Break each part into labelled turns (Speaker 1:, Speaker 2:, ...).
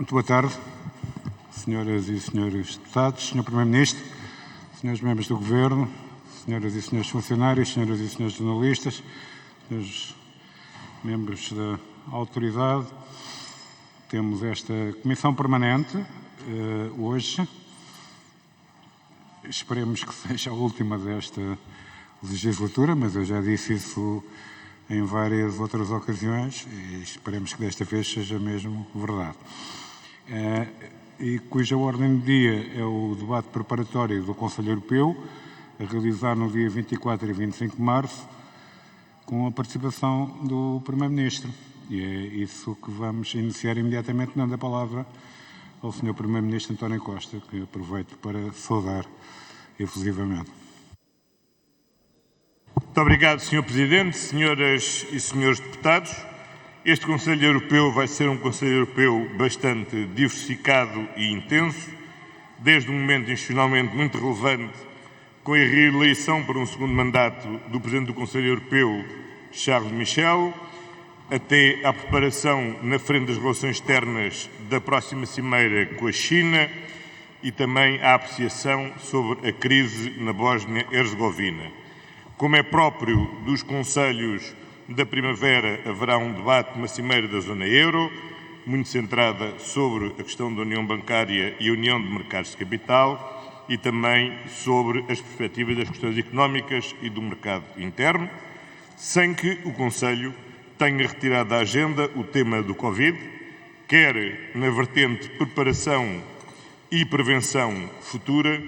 Speaker 1: Muito boa tarde, senhoras e senhores deputados, senhor Primeiro-Ministro, senhores membros do Governo, senhoras e senhores funcionários, senhoras e senhores jornalistas, senhores membros da autoridade. Temos esta comissão permanente hoje. Esperemos que seja a última desta legislatura, mas eu já disse isso em várias outras ocasiões e esperemos que desta vez seja mesmo verdade. E cuja ordem do dia é o debate preparatório do Conselho Europeu, a realizar no dia 24 e 25 de março, com a participação do Primeiro-Ministro. E é isso que vamos iniciar imediatamente, dando a palavra ao Sr. Primeiro-Ministro António Costa, que aproveito para saudar efusivamente.
Speaker 2: Muito obrigado, Sr. Presidente, senhoras e senhores deputados. Este Conselho Europeu vai ser um Conselho Europeu bastante diversificado e intenso, desde um momento institucionalmente muito relevante, com a reeleição para um segundo mandato do Presidente do Conselho Europeu, Charles Michel, até à preparação na frente das relações externas da próxima cimeira com a China e também à apreciação sobre a crise na Bósnia-Herzegovina. Como é próprio dos Conselhos da Primavera, haverá um debate numa cimeira da Zona Euro, muito centrada sobre a questão da União Bancária e a União de Mercados de Capital e também sobre as perspectivas das questões económicas e do mercado interno, sem que o Conselho tenha retirado da agenda o tema do Covid, quer na vertente preparação e prevenção futura,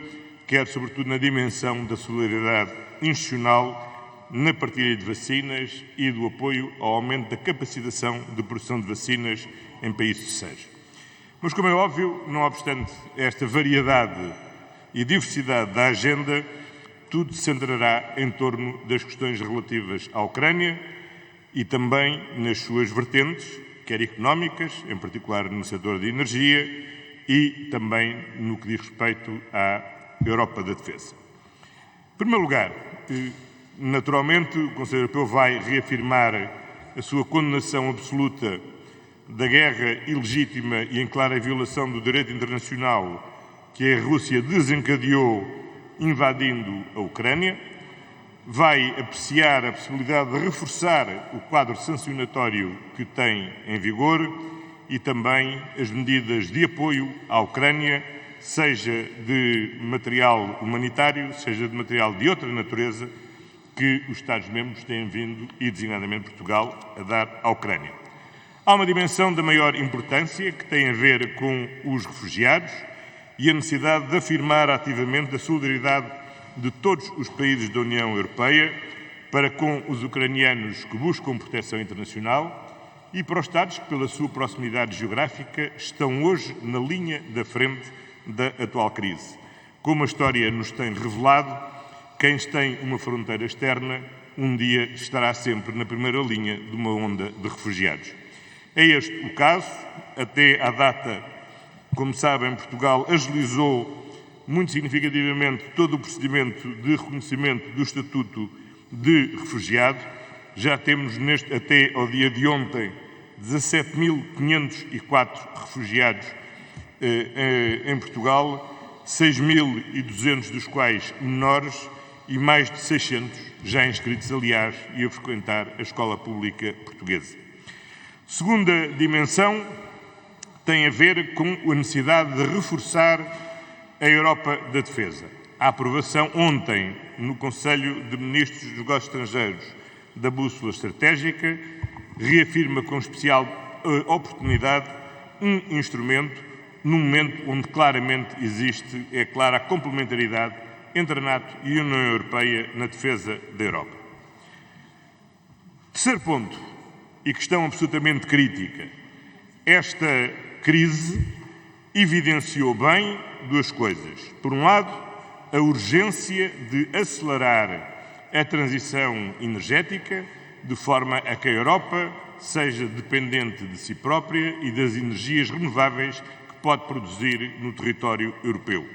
Speaker 2: quer sobretudo na dimensão da solidariedade institucional na partilha de vacinas e do apoio ao aumento da capacitação de produção de vacinas em países terceiros. Mas, como é óbvio, não obstante esta variedade e diversidade da agenda, tudo se centrará em torno das questões relativas à Ucrânia e também nas suas vertentes, quer económicas, em particular no setor da energia, e também no que diz respeito à Europa da Defesa. Em primeiro lugar, naturalmente, o Conselho Europeu vai reafirmar a sua condenação absoluta da guerra ilegítima e em clara violação do direito internacional que a Rússia desencadeou invadindo a Ucrânia. Vai apreciar a possibilidade de reforçar o quadro sancionatório que tem em vigor e também as medidas de apoio à Ucrânia, seja de material humanitário, seja de material de outra natureza, que os Estados-membros têm vindo, e designadamente Portugal, a dar à Ucrânia. Há uma dimensão da maior importância que tem a ver com os refugiados e a necessidade de afirmar ativamente a solidariedade de todos os países da União Europeia para com os ucranianos que buscam proteção internacional e para os Estados que, pela sua proximidade geográfica, estão hoje na linha da frente da atual crise. Como a história nos tem revelado, quem tem uma fronteira externa, um dia estará sempre na primeira linha de uma onda de refugiados. É este o caso. Até à data, como sabem, Portugal agilizou muito significativamente todo o procedimento de reconhecimento do Estatuto de Refugiado. Já temos, até ao dia de ontem, 17.504 refugiados em Portugal, 6.200 dos quais menores e mais de 600 já inscritos, aliás, e a frequentar a escola pública portuguesa. Segunda dimensão tem a ver com a necessidade de reforçar a Europa da Defesa. A aprovação ontem no Conselho de Ministros dos Negócios Estrangeiros da Bússola Estratégica reafirma com especial oportunidade um instrumento num momento onde claramente existe, é clara a complementaridade entre a NATO e a União Europeia na defesa da Europa. Terceiro ponto, e questão absolutamente crítica. Esta crise evidenciou bem duas coisas. Por um lado, a urgência de acelerar a transição energética de forma a que a Europa seja dependente de si própria e das energias renováveis que pode produzir no território europeu.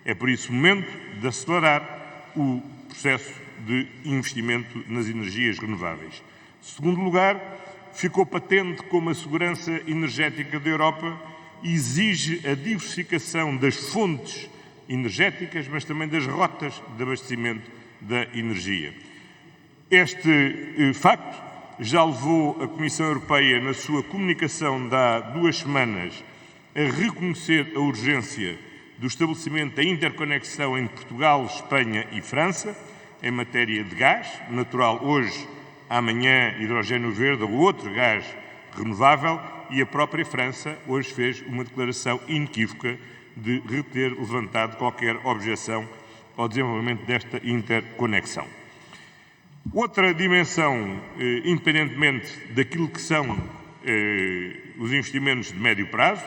Speaker 2: É por isso o momento de acelerar o processo de investimento nas energias renováveis. Em segundo lugar, ficou patente como a segurança energética da Europa exige a diversificação das fontes energéticas, mas também das rotas de abastecimento da energia. Este facto já levou a Comissão Europeia, na sua comunicação de há 2 semanas, a reconhecer a urgência do estabelecimento da interconexão entre Portugal, Espanha e França, em matéria de gás natural hoje, amanhã hidrogênio verde ou outro gás renovável, e a própria França hoje fez uma declaração inequívoca de ter levantado qualquer objeção ao desenvolvimento desta interconexão. Outra dimensão, independentemente daquilo que são os investimentos de médio prazo,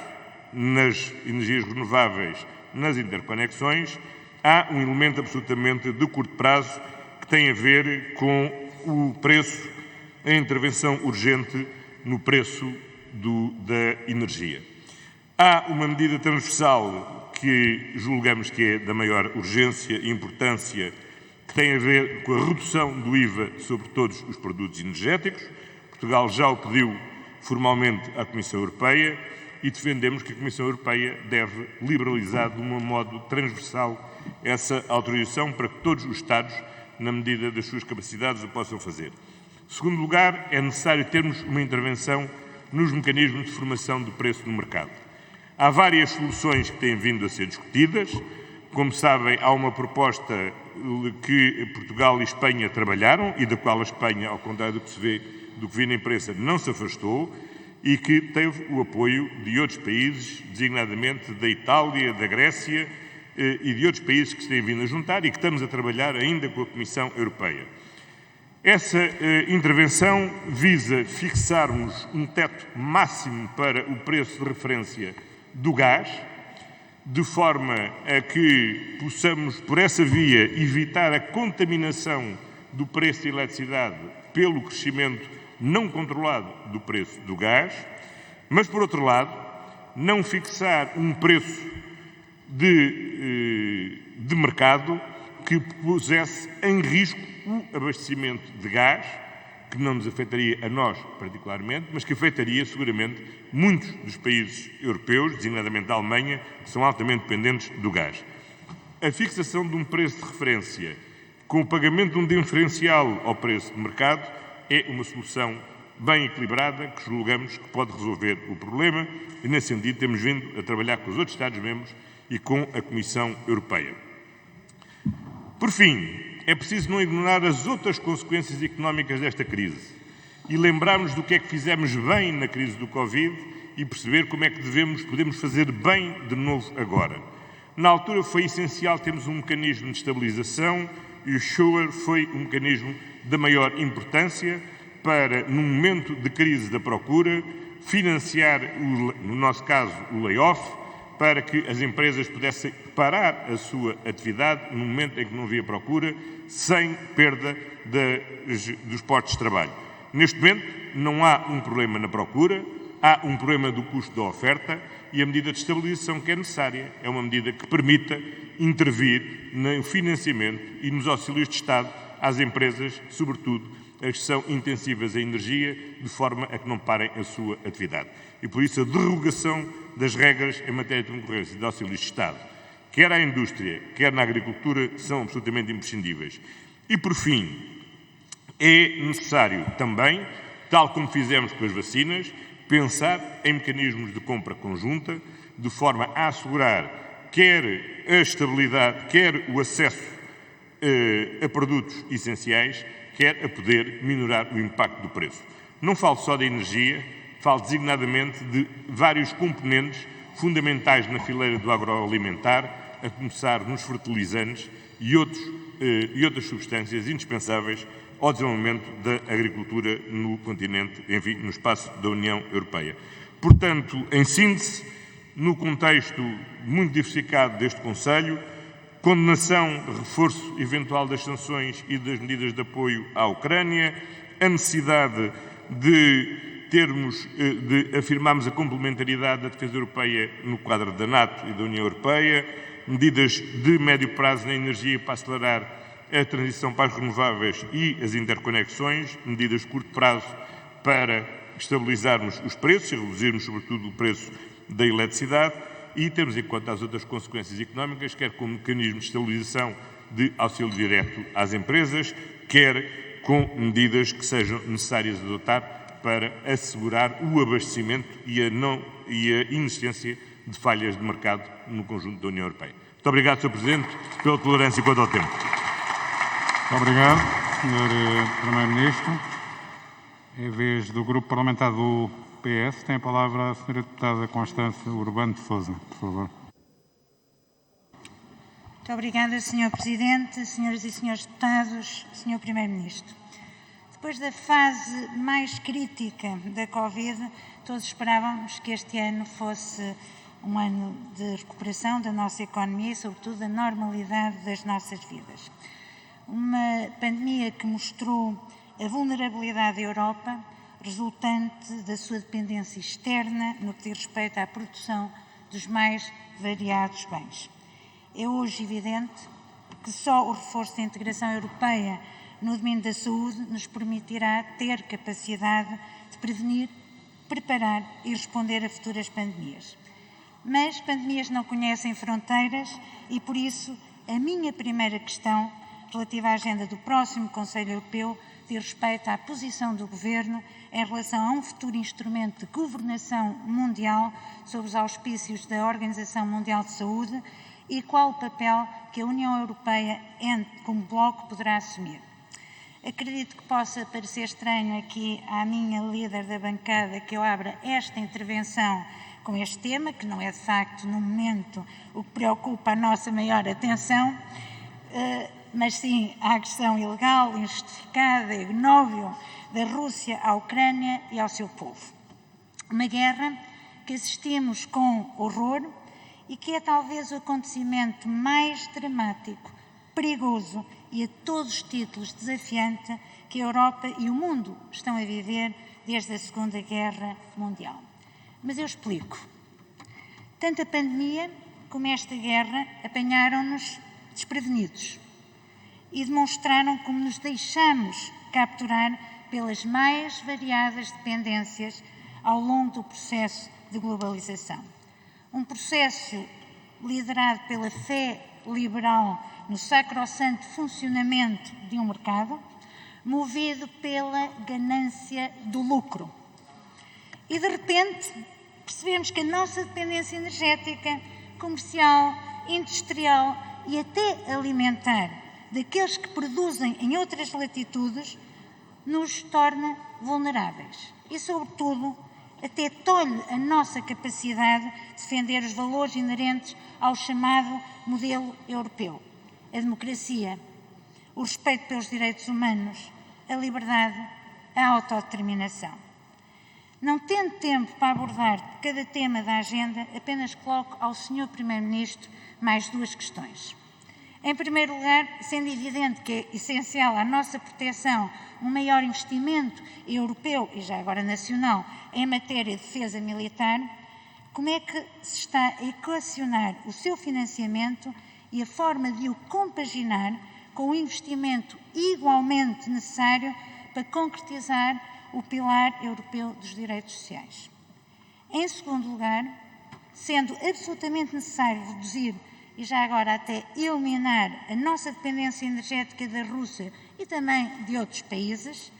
Speaker 2: nas energias renováveis, nas interconexões, há um elemento absolutamente de curto prazo que tem a ver com o preço, a intervenção urgente no preço da energia. Há uma medida transversal que julgamos que é da maior urgência e importância, que tem a ver com a redução do IVA sobre todos os produtos energéticos. Portugal já o pediu formalmente à Comissão Europeia e defendemos que a Comissão Europeia deve liberalizar de um modo transversal essa autorização para que todos os Estados, na medida das suas capacidades, o possam fazer. Em segundo lugar, é necessário termos uma intervenção nos mecanismos de formação do preço no mercado. Há várias soluções que têm vindo a ser discutidas. Como sabem, há uma proposta que Portugal e Espanha trabalharam e da qual a Espanha, ao contrário do que se vê, do que vi na imprensa, não se afastou e que teve o apoio de outros países, designadamente da Itália, da Grécia e de outros países que se têm vindo a juntar e que estamos a trabalhar ainda com a Comissão Europeia. Essa intervenção visa fixarmos um teto máximo para o preço de referência do gás, de forma a que possamos, por essa via, evitar a contaminação do preço da eletricidade pelo crescimento não controlado do preço do gás, mas, por outro lado, não fixar um preço de mercado que pusesse em risco o abastecimento de gás, que não nos afetaria a nós particularmente, mas que afetaria seguramente muitos dos países europeus, designadamente a Alemanha, que são altamente dependentes do gás. A fixação de um preço de referência com o pagamento de um diferencial ao preço de mercado é uma solução bem equilibrada que julgamos que pode resolver o problema e, nesse sentido, temos vindo a trabalhar com os outros Estados-membros e com a Comissão Europeia. Por fim, é preciso não ignorar as outras consequências económicas desta crise e lembrarmos do que é que fizemos bem na crise do Covid e perceber como é que podemos fazer bem de novo agora. Na altura foi essencial termos um mecanismo de estabilização e o SURE foi um mecanismo da maior importância para, num momento de crise da procura, financiar, no nosso caso, o layoff, para que as empresas pudessem parar a sua atividade no momento em que não havia procura, sem perda dos postos de trabalho. Neste momento, não há um problema na procura, há um problema do custo da oferta e a medida de estabilização que é necessária é uma medida que permita intervir no financiamento e nos auxílios de Estado às empresas, sobretudo as que são intensivas em energia, de forma a que não parem a sua atividade. E por isso a derrogação das regras em matéria de concorrência e de auxílios de Estado, quer à indústria, quer na agricultura, são absolutamente imprescindíveis. E por fim, é necessário também, tal como fizemos com as vacinas, pensar em mecanismos de compra conjunta, de forma a assegurar quer a estabilidade, quer o acesso a produtos essenciais, quer a poder minorar o impacto do preço. Não falo só da energia, falo designadamente de vários componentes fundamentais na fileira do agroalimentar, a começar nos fertilizantes e outras substâncias indispensáveis ao desenvolvimento da agricultura no continente, enfim, no espaço da União Europeia. Portanto, em síntese, no contexto muito diversificado deste Conselho, condenação, reforço eventual das sanções e das medidas de apoio à Ucrânia, a necessidade de afirmarmos a complementariedade da defesa europeia no quadro da NATO e da União Europeia, medidas de médio prazo na energia para acelerar a transição para as renováveis e as interconexões, medidas de curto prazo para estabilizarmos os preços e reduzirmos, sobretudo, o preço da eletricidade e temos em conta as outras consequências económicas, quer com mecanismos de estabilização de auxílio direto às empresas, quer com medidas que sejam necessárias adotar para assegurar o abastecimento e a inexistência de falhas de mercado no conjunto da União Europeia. Muito obrigado, Sr. Presidente, pela tolerância quanto ao tempo.
Speaker 1: Muito obrigado, Sr. Primeiro-Ministro. Em vez do Grupo Parlamentar do PS, tem a palavra a Sra. Deputada Constância Urbano de Sousa, por favor.
Speaker 3: Muito obrigada, Sr. Presidente, Senhoras e Senhores Deputados, Sr. Primeiro-Ministro. Depois da fase mais crítica da Covid, todos esperávamos que este ano fosse um ano de recuperação da nossa economia e, sobretudo, da normalidade das nossas vidas. Uma pandemia que mostrou a vulnerabilidade da Europa, resultante da sua dependência externa no que diz respeito à produção dos mais variados bens. É hoje evidente que só o reforço da integração europeia no domínio da saúde nos permitirá ter capacidade de prevenir, preparar e responder a futuras pandemias. Mas pandemias não conhecem fronteiras e, por isso, a minha primeira questão, relativa à agenda do próximo Conselho Europeu, diz respeito à posição do Governo em relação a um futuro instrumento de governação mundial sob os auspícios da Organização Mundial de Saúde e qual o papel que a União Europeia, como bloco, poderá assumir. Acredito que possa parecer estranho aqui à minha líder da bancada que eu abra esta intervenção com este tema, que não é de facto, no momento, o que preocupa a nossa maior atenção, mas sim a agressão ilegal, injustificada e ignóbil da Rússia à Ucrânia e ao seu povo. Uma guerra que assistimos com horror e que é talvez o acontecimento mais dramático, perigoso e a todos os títulos desafiante que a Europa e o mundo estão a viver desde a Segunda Guerra Mundial. Mas eu explico. Tanto a pandemia como esta guerra apanharam-nos desprevenidos e demonstraram como nos deixamos capturar pelas mais variadas dependências ao longo do processo de globalização. Um processo liderado pela fé liberal no sacrossanto funcionamento de um mercado, movido pela ganância do lucro. E, de repente, percebemos que a nossa dependência energética, comercial, industrial e até alimentar daqueles que produzem em outras latitudes nos torna vulneráveis e, sobretudo, até tolhe a nossa capacidade de defender os valores inerentes ao chamado modelo europeu. A democracia, o respeito pelos direitos humanos, a liberdade, a autodeterminação. Não tendo tempo para abordar cada tema da agenda, apenas coloco ao Sr. Primeiro-Ministro mais duas questões. Em primeiro lugar, sendo evidente que é essencial à nossa proteção um maior investimento europeu e já agora nacional em matéria de defesa militar, como é que se está a equacionar o seu financiamento e a forma de o compaginar com o investimento igualmente necessário para concretizar o pilar europeu dos direitos sociais? Em segundo lugar, sendo absolutamente necessário reduzir e já agora até eliminar a nossa dependência energética da Rússia e também de outros países,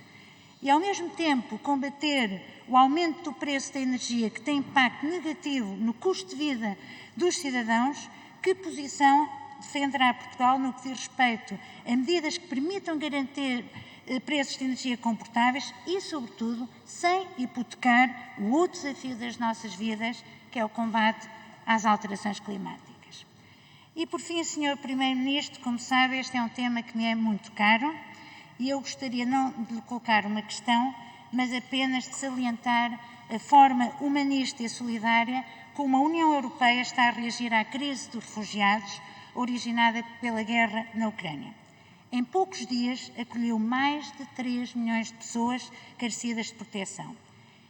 Speaker 3: e ao mesmo tempo combater o aumento do preço da energia que tem impacto negativo no custo de vida dos cidadãos, que posição defenderá Portugal no que diz respeito a medidas que permitam garantir preços de energia comportáveis e, sobretudo, sem hipotecar o outro desafio das nossas vidas, que é o combate às alterações climáticas? E, por fim, Sr. Primeiro-Ministro, como sabe, este é um tema que me é muito caro e eu gostaria não de lhe colocar uma questão, mas apenas de salientar a forma humanista e solidária como a União Europeia está a reagir à crise dos refugiados originada pela guerra na Ucrânia. Em poucos dias acolheu mais de 3 milhões de pessoas carecidas de proteção.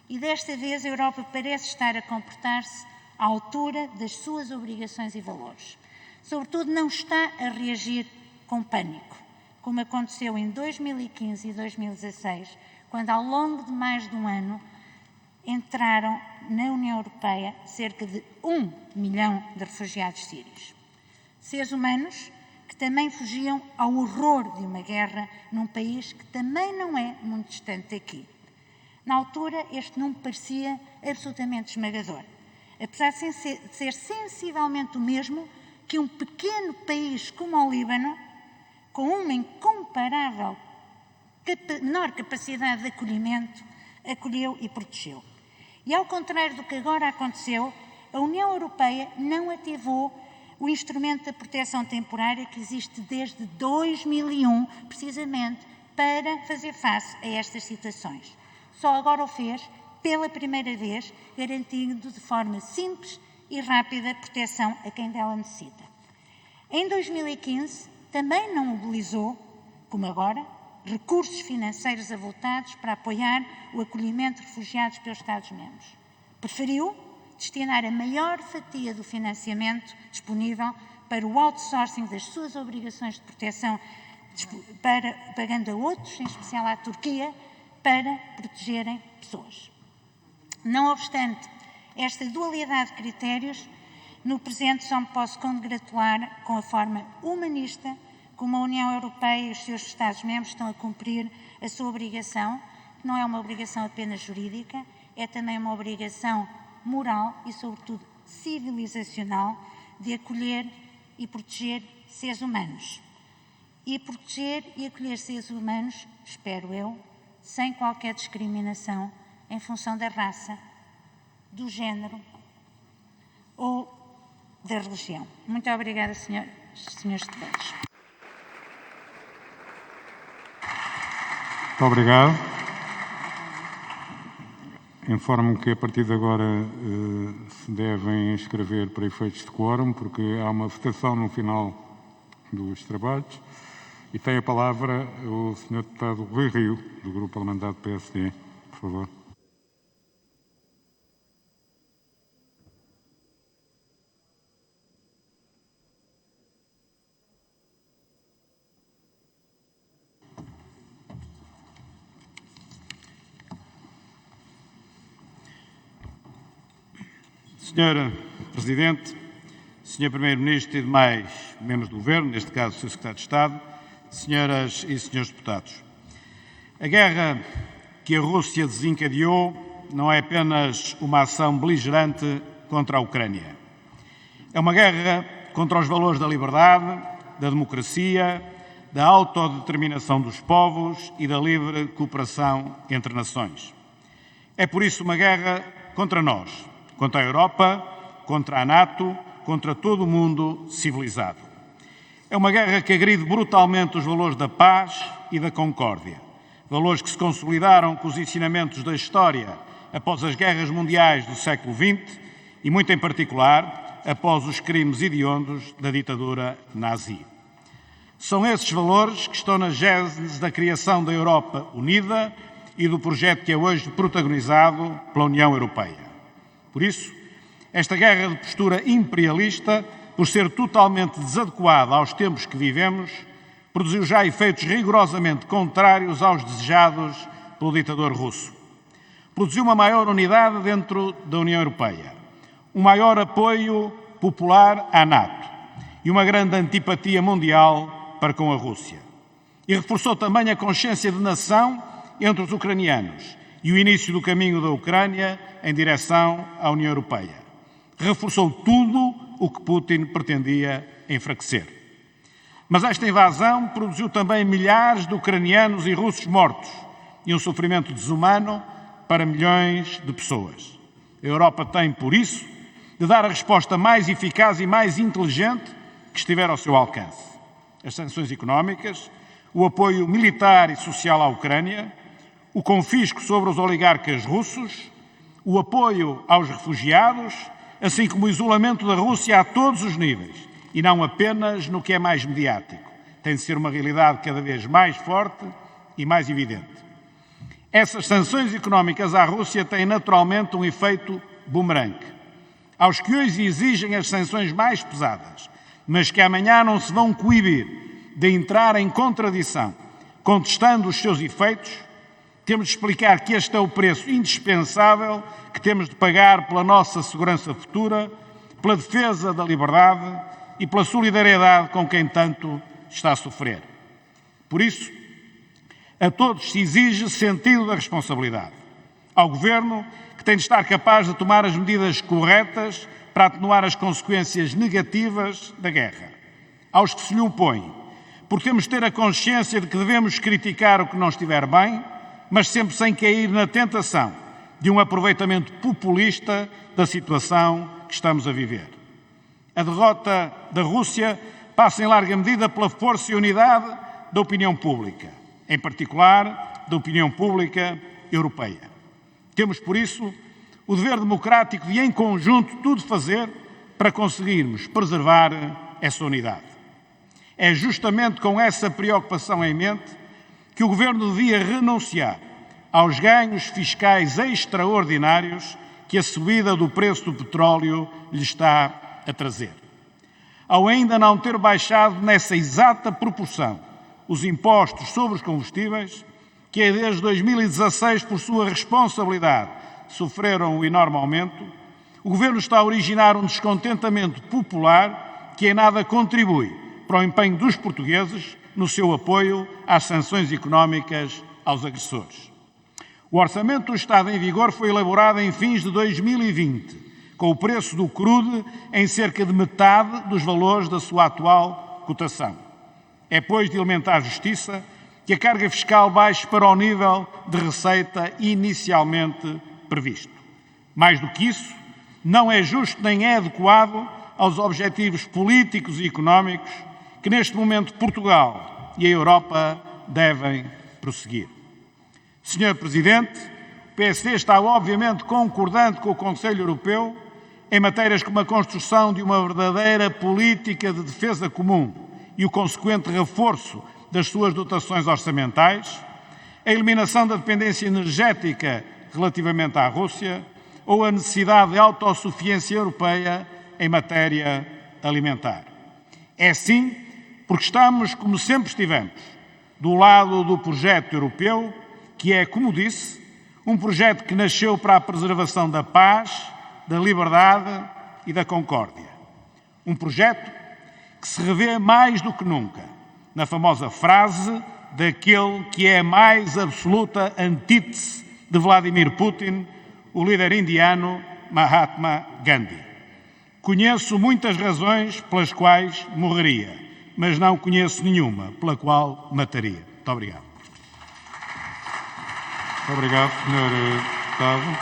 Speaker 3: E desta vez a Europa parece estar a comportar-se à altura das suas obrigações e valores. Sobretudo não está a reagir com pânico, como aconteceu em 2015 e 2016, quando ao longo de mais de um ano entraram na União Europeia cerca de 1 milhão de refugiados sírios. Seres humanos que também fugiam ao horror de uma guerra num país que também não é muito distante daqui. Na altura, este número parecia absolutamente esmagador, apesar de ser sensivelmente o mesmo que um pequeno país como o Líbano, com uma incomparável menor capacidade de acolhimento, acolheu e protegeu. E ao contrário do que agora aconteceu, a União Europeia não ativou o instrumento da proteção temporária que existe desde 2001, precisamente para fazer face a estas situações. Só agora o fez, pela primeira vez, garantindo de forma simples e rápida proteção a quem dela necessita. Em 2015, também não mobilizou, como agora, recursos financeiros avultados para apoiar o acolhimento de refugiados pelos Estados-membros. Preferiu destinar a maior fatia do financiamento disponível para o outsourcing das suas obrigações de proteção, pagando a outros, em especial à Turquia, para protegerem pessoas. Não obstante esta dualidade de critérios, no presente só me posso congratular com a forma humanista como a União Europeia e os seus Estados-membros estão a cumprir a sua obrigação, que não é uma obrigação apenas jurídica, é também uma obrigação moral e, sobretudo, civilizacional de acolher e proteger seres humanos. E proteger e acolher seres humanos, espero eu, sem qualquer discriminação em função da raça, do género ou da religião. Muito obrigada, senhores deputados.
Speaker 1: Muito obrigado. Informo que a partir de agora se devem inscrever para efeitos de quórum, porque há uma votação no final dos trabalhos. E tem a palavra o Sr. Deputado Rui Rio, do Grupo Parlamentar do PSD. Por favor.
Speaker 4: Senhor Presidente, Senhor Primeiro-Ministro e demais membros do Governo, neste caso o Sr. Secretário de Estado, Senhoras e Senhores Deputados. A guerra que a Rússia desencadeou não é apenas uma ação beligerante contra a Ucrânia. É uma guerra contra os valores da liberdade, da democracia, da autodeterminação dos povos e da livre cooperação entre nações. É por isso uma guerra contra nós, contra a Europa, contra a NATO, contra todo o mundo civilizado. É uma guerra que agride brutalmente os valores da paz e da concórdia, valores que se consolidaram com os ensinamentos da história após as guerras mundiais do século XX e, muito em particular, após os crimes hediondos da ditadura nazi. São esses valores que estão na gênese da criação da Europa unida e do projeto que é hoje protagonizado pela União Europeia. Por isso, esta guerra de postura imperialista, por ser totalmente desadequada aos tempos que vivemos, produziu já efeitos rigorosamente contrários aos desejados pelo ditador russo. Produziu uma maior unidade dentro da União Europeia, um maior apoio popular à NATO e uma grande antipatia mundial para com a Rússia. E reforçou também a consciência de nação entre os ucranianos e o início do caminho da Ucrânia em direção à União Europeia. Reforçou tudo o que Putin pretendia enfraquecer. Mas esta invasão produziu também milhares de ucranianos e russos mortos e um sofrimento desumano para milhões de pessoas. A Europa tem, por isso, de dar a resposta mais eficaz e mais inteligente que estiver ao seu alcance. As sanções económicas, o apoio militar e social à Ucrânia, o confisco sobre os oligarcas russos, o apoio aos refugiados, assim como o isolamento da Rússia a todos os níveis, e não apenas no que é mais mediático. Tem de ser uma realidade cada vez mais forte e mais evidente. Essas sanções económicas à Rússia têm naturalmente um efeito bumerangue. Aos que hoje exigem as sanções mais pesadas, mas que amanhã não se vão coibir de entrar em contradição, contestando os seus efeitos, Temos de explicar que este é o preço indispensável que temos de pagar pela nossa segurança futura, pela defesa da liberdade e pela solidariedade com quem tanto está a sofrer. Por isso, a todos se exige sentido da responsabilidade. Ao Governo, que tem de estar capaz de tomar as medidas corretas para atenuar as consequências negativas da guerra. Aos que se lhe opõem, porque temos de ter a consciência de que devemos criticar o que não estiver bem, mas sempre sem cair na tentação de um aproveitamento populista da situação que estamos a viver. A derrota da Rússia passa em larga medida pela força e unidade da opinião pública, em particular da opinião pública europeia. Temos, por isso, o dever democrático de, em conjunto, tudo fazer para conseguirmos preservar essa unidade. É justamente com essa preocupação em mente que o Governo devia renunciar aos ganhos fiscais extraordinários que a subida do preço do petróleo lhe está a trazer. Ao ainda não ter baixado nessa exata proporção os impostos sobre os combustíveis, que desde 2016, por sua responsabilidade, sofreram um enorme aumento, o Governo está a originar um descontentamento popular que em nada contribui para o empenho dos portugueses no seu apoio às sanções económicas aos agressores. O orçamento do Estado em vigor foi elaborado em fins de 2020, com o preço do crude em cerca de metade dos valores da sua atual cotação. É, pois, de elementar justiça que a carga fiscal baixe para o nível de receita inicialmente previsto. Mais do que isso, não é justo nem é adequado aos objetivos políticos e económicos que neste momento Portugal e a Europa devem prosseguir. Senhor Presidente, o PSD está obviamente concordante com o Conselho Europeu em matérias como a construção de uma verdadeira política de defesa comum e o consequente reforço das suas dotações orçamentais, a eliminação da dependência energética relativamente à Rússia ou a necessidade de autossuficiência europeia em matéria alimentar. É sim porque estamos, como sempre estivemos, do lado do projeto europeu, que é, como disse, um projeto que nasceu para a preservação da paz, da liberdade e da concórdia. Um projeto que se revê mais do que nunca na famosa frase daquele que é a mais absoluta antítese de Vladimir Putin, o líder indiano Mahatma Gandhi. Conheço muitas razões pelas quais morreria, mas não conheço nenhuma pela qual mataria. Muito obrigado.
Speaker 1: Muito obrigado, Sr. Deputado.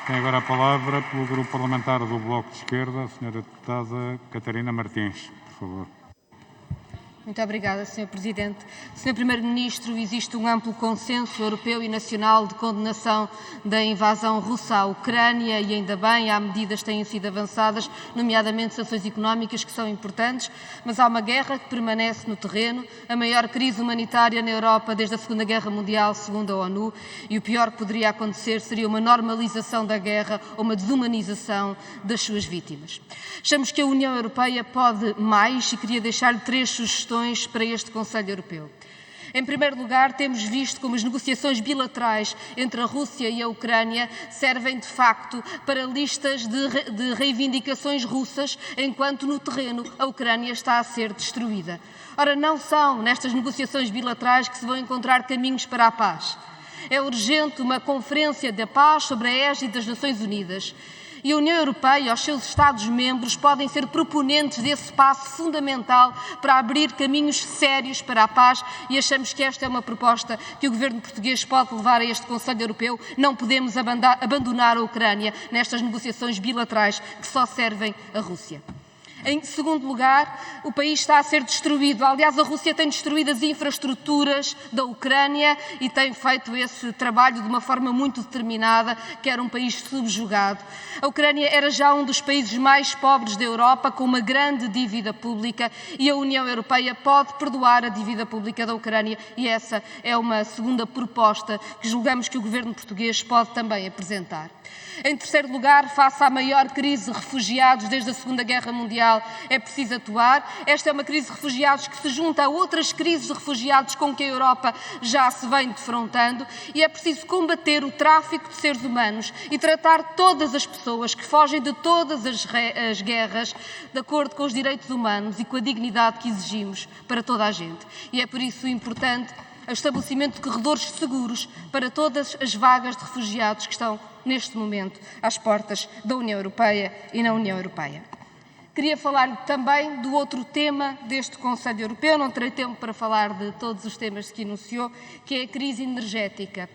Speaker 1: Tem agora a palavra pelo Grupo Parlamentar do Bloco de Esquerda, a Sra. Deputada Catarina Martins, por favor.
Speaker 5: Muito obrigada, Sr. Presidente. Sr. Primeiro-Ministro, existe um amplo consenso europeu e nacional de condenação da invasão russa à Ucrânia e, ainda bem, há medidas que têm sido avançadas, nomeadamente sanções económicas que são importantes, mas há uma guerra que permanece no terreno, a maior crise humanitária na Europa desde a Segunda Guerra Mundial, segundo a ONU, e o pior que poderia acontecer seria uma normalização da guerra ou uma desumanização das suas vítimas. Achamos que a União Europeia pode mais e queria deixar-lhe 3 sugestões para este Conselho Europeu. Em primeiro lugar, temos visto como as negociações bilaterais entre a Rússia e a Ucrânia servem, de facto, para listas de reivindicações russas, enquanto no terreno a Ucrânia está a ser destruída. Ora, não são nestas negociações bilaterais que se vão encontrar caminhos para a paz. É urgente uma conferência da paz sobre a égide das Nações Unidas. E a União Europeia e os seus Estados-membros podem ser proponentes desse passo fundamental para abrir caminhos sérios para a paz e achamos que esta é uma proposta que o Governo português pode levar a este Conselho Europeu. Não podemos abandonar a Ucrânia nestas negociações bilaterais que só servem à Rússia. Em segundo lugar, o país está a ser destruído. Aliás, a Rússia tem destruído as infraestruturas da Ucrânia e tem feito esse trabalho de uma forma muito determinada, que era um país subjugado. A Ucrânia era já um dos países mais pobres da Europa, com uma grande dívida pública, e a União Europeia pode perdoar a dívida pública da Ucrânia, e essa é uma segunda proposta que julgamos que o Governo português pode também apresentar. Em terceiro lugar, face à maior crise de refugiados desde a Segunda Guerra Mundial, é preciso atuar. Esta é uma crise de refugiados que se junta a outras crises de refugiados com que a Europa já se vem defrontando, e é preciso combater o tráfico de seres humanos e tratar todas as pessoas que fogem de todas as guerras de acordo com os direitos humanos e com a dignidade que exigimos para toda a gente. E é por isso importante o estabelecimento de corredores seguros para todas as vagas de refugiados que estão, neste momento, às portas da União Europeia e na União Europeia. Queria falar também do outro tema deste Conselho Europeu, não terei tempo para falar de todos os temas que enunciou, que é a crise energética.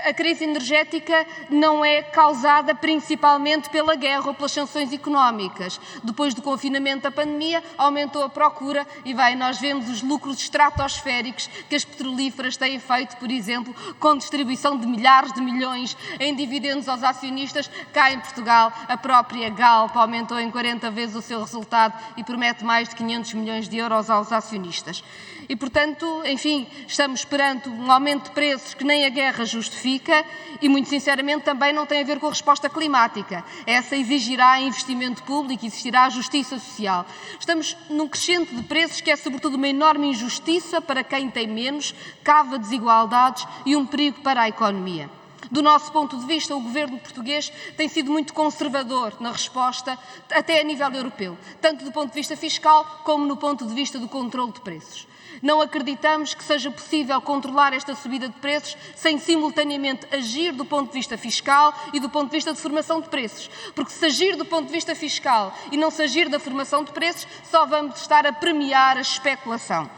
Speaker 5: A crise energética não é causada principalmente pela guerra ou pelas sanções económicas. Depois do confinamento da pandemia, aumentou a procura e nós vemos os lucros estratosféricos que as petrolíferas têm feito, por exemplo, com distribuição de milhares de milhões em dividendos aos acionistas. Cá em Portugal, a própria Galp aumentou em 40 vezes o seu resultado e promete mais de 500 milhões de euros aos acionistas. E, portanto, enfim, estamos perante um aumento de preços que nem a guerra justifica e, muito sinceramente, também não tem a ver com a resposta climática. Essa exigirá investimento público, exigirá justiça social. Estamos num crescente de preços que é, sobretudo, uma enorme injustiça para quem tem menos, cava desigualdades e um perigo para a economia. Do nosso ponto de vista, o governo português tem sido muito conservador na resposta, até a nível europeu, tanto do ponto de vista fiscal como no ponto de vista do controle de preços. Não acreditamos que seja possível controlar esta subida de preços sem simultaneamente agir do ponto de vista fiscal e do ponto de vista de formação de preços. Porque se agir do ponto de vista fiscal e não se agir da formação de preços, só vamos estar a premiar a especulação.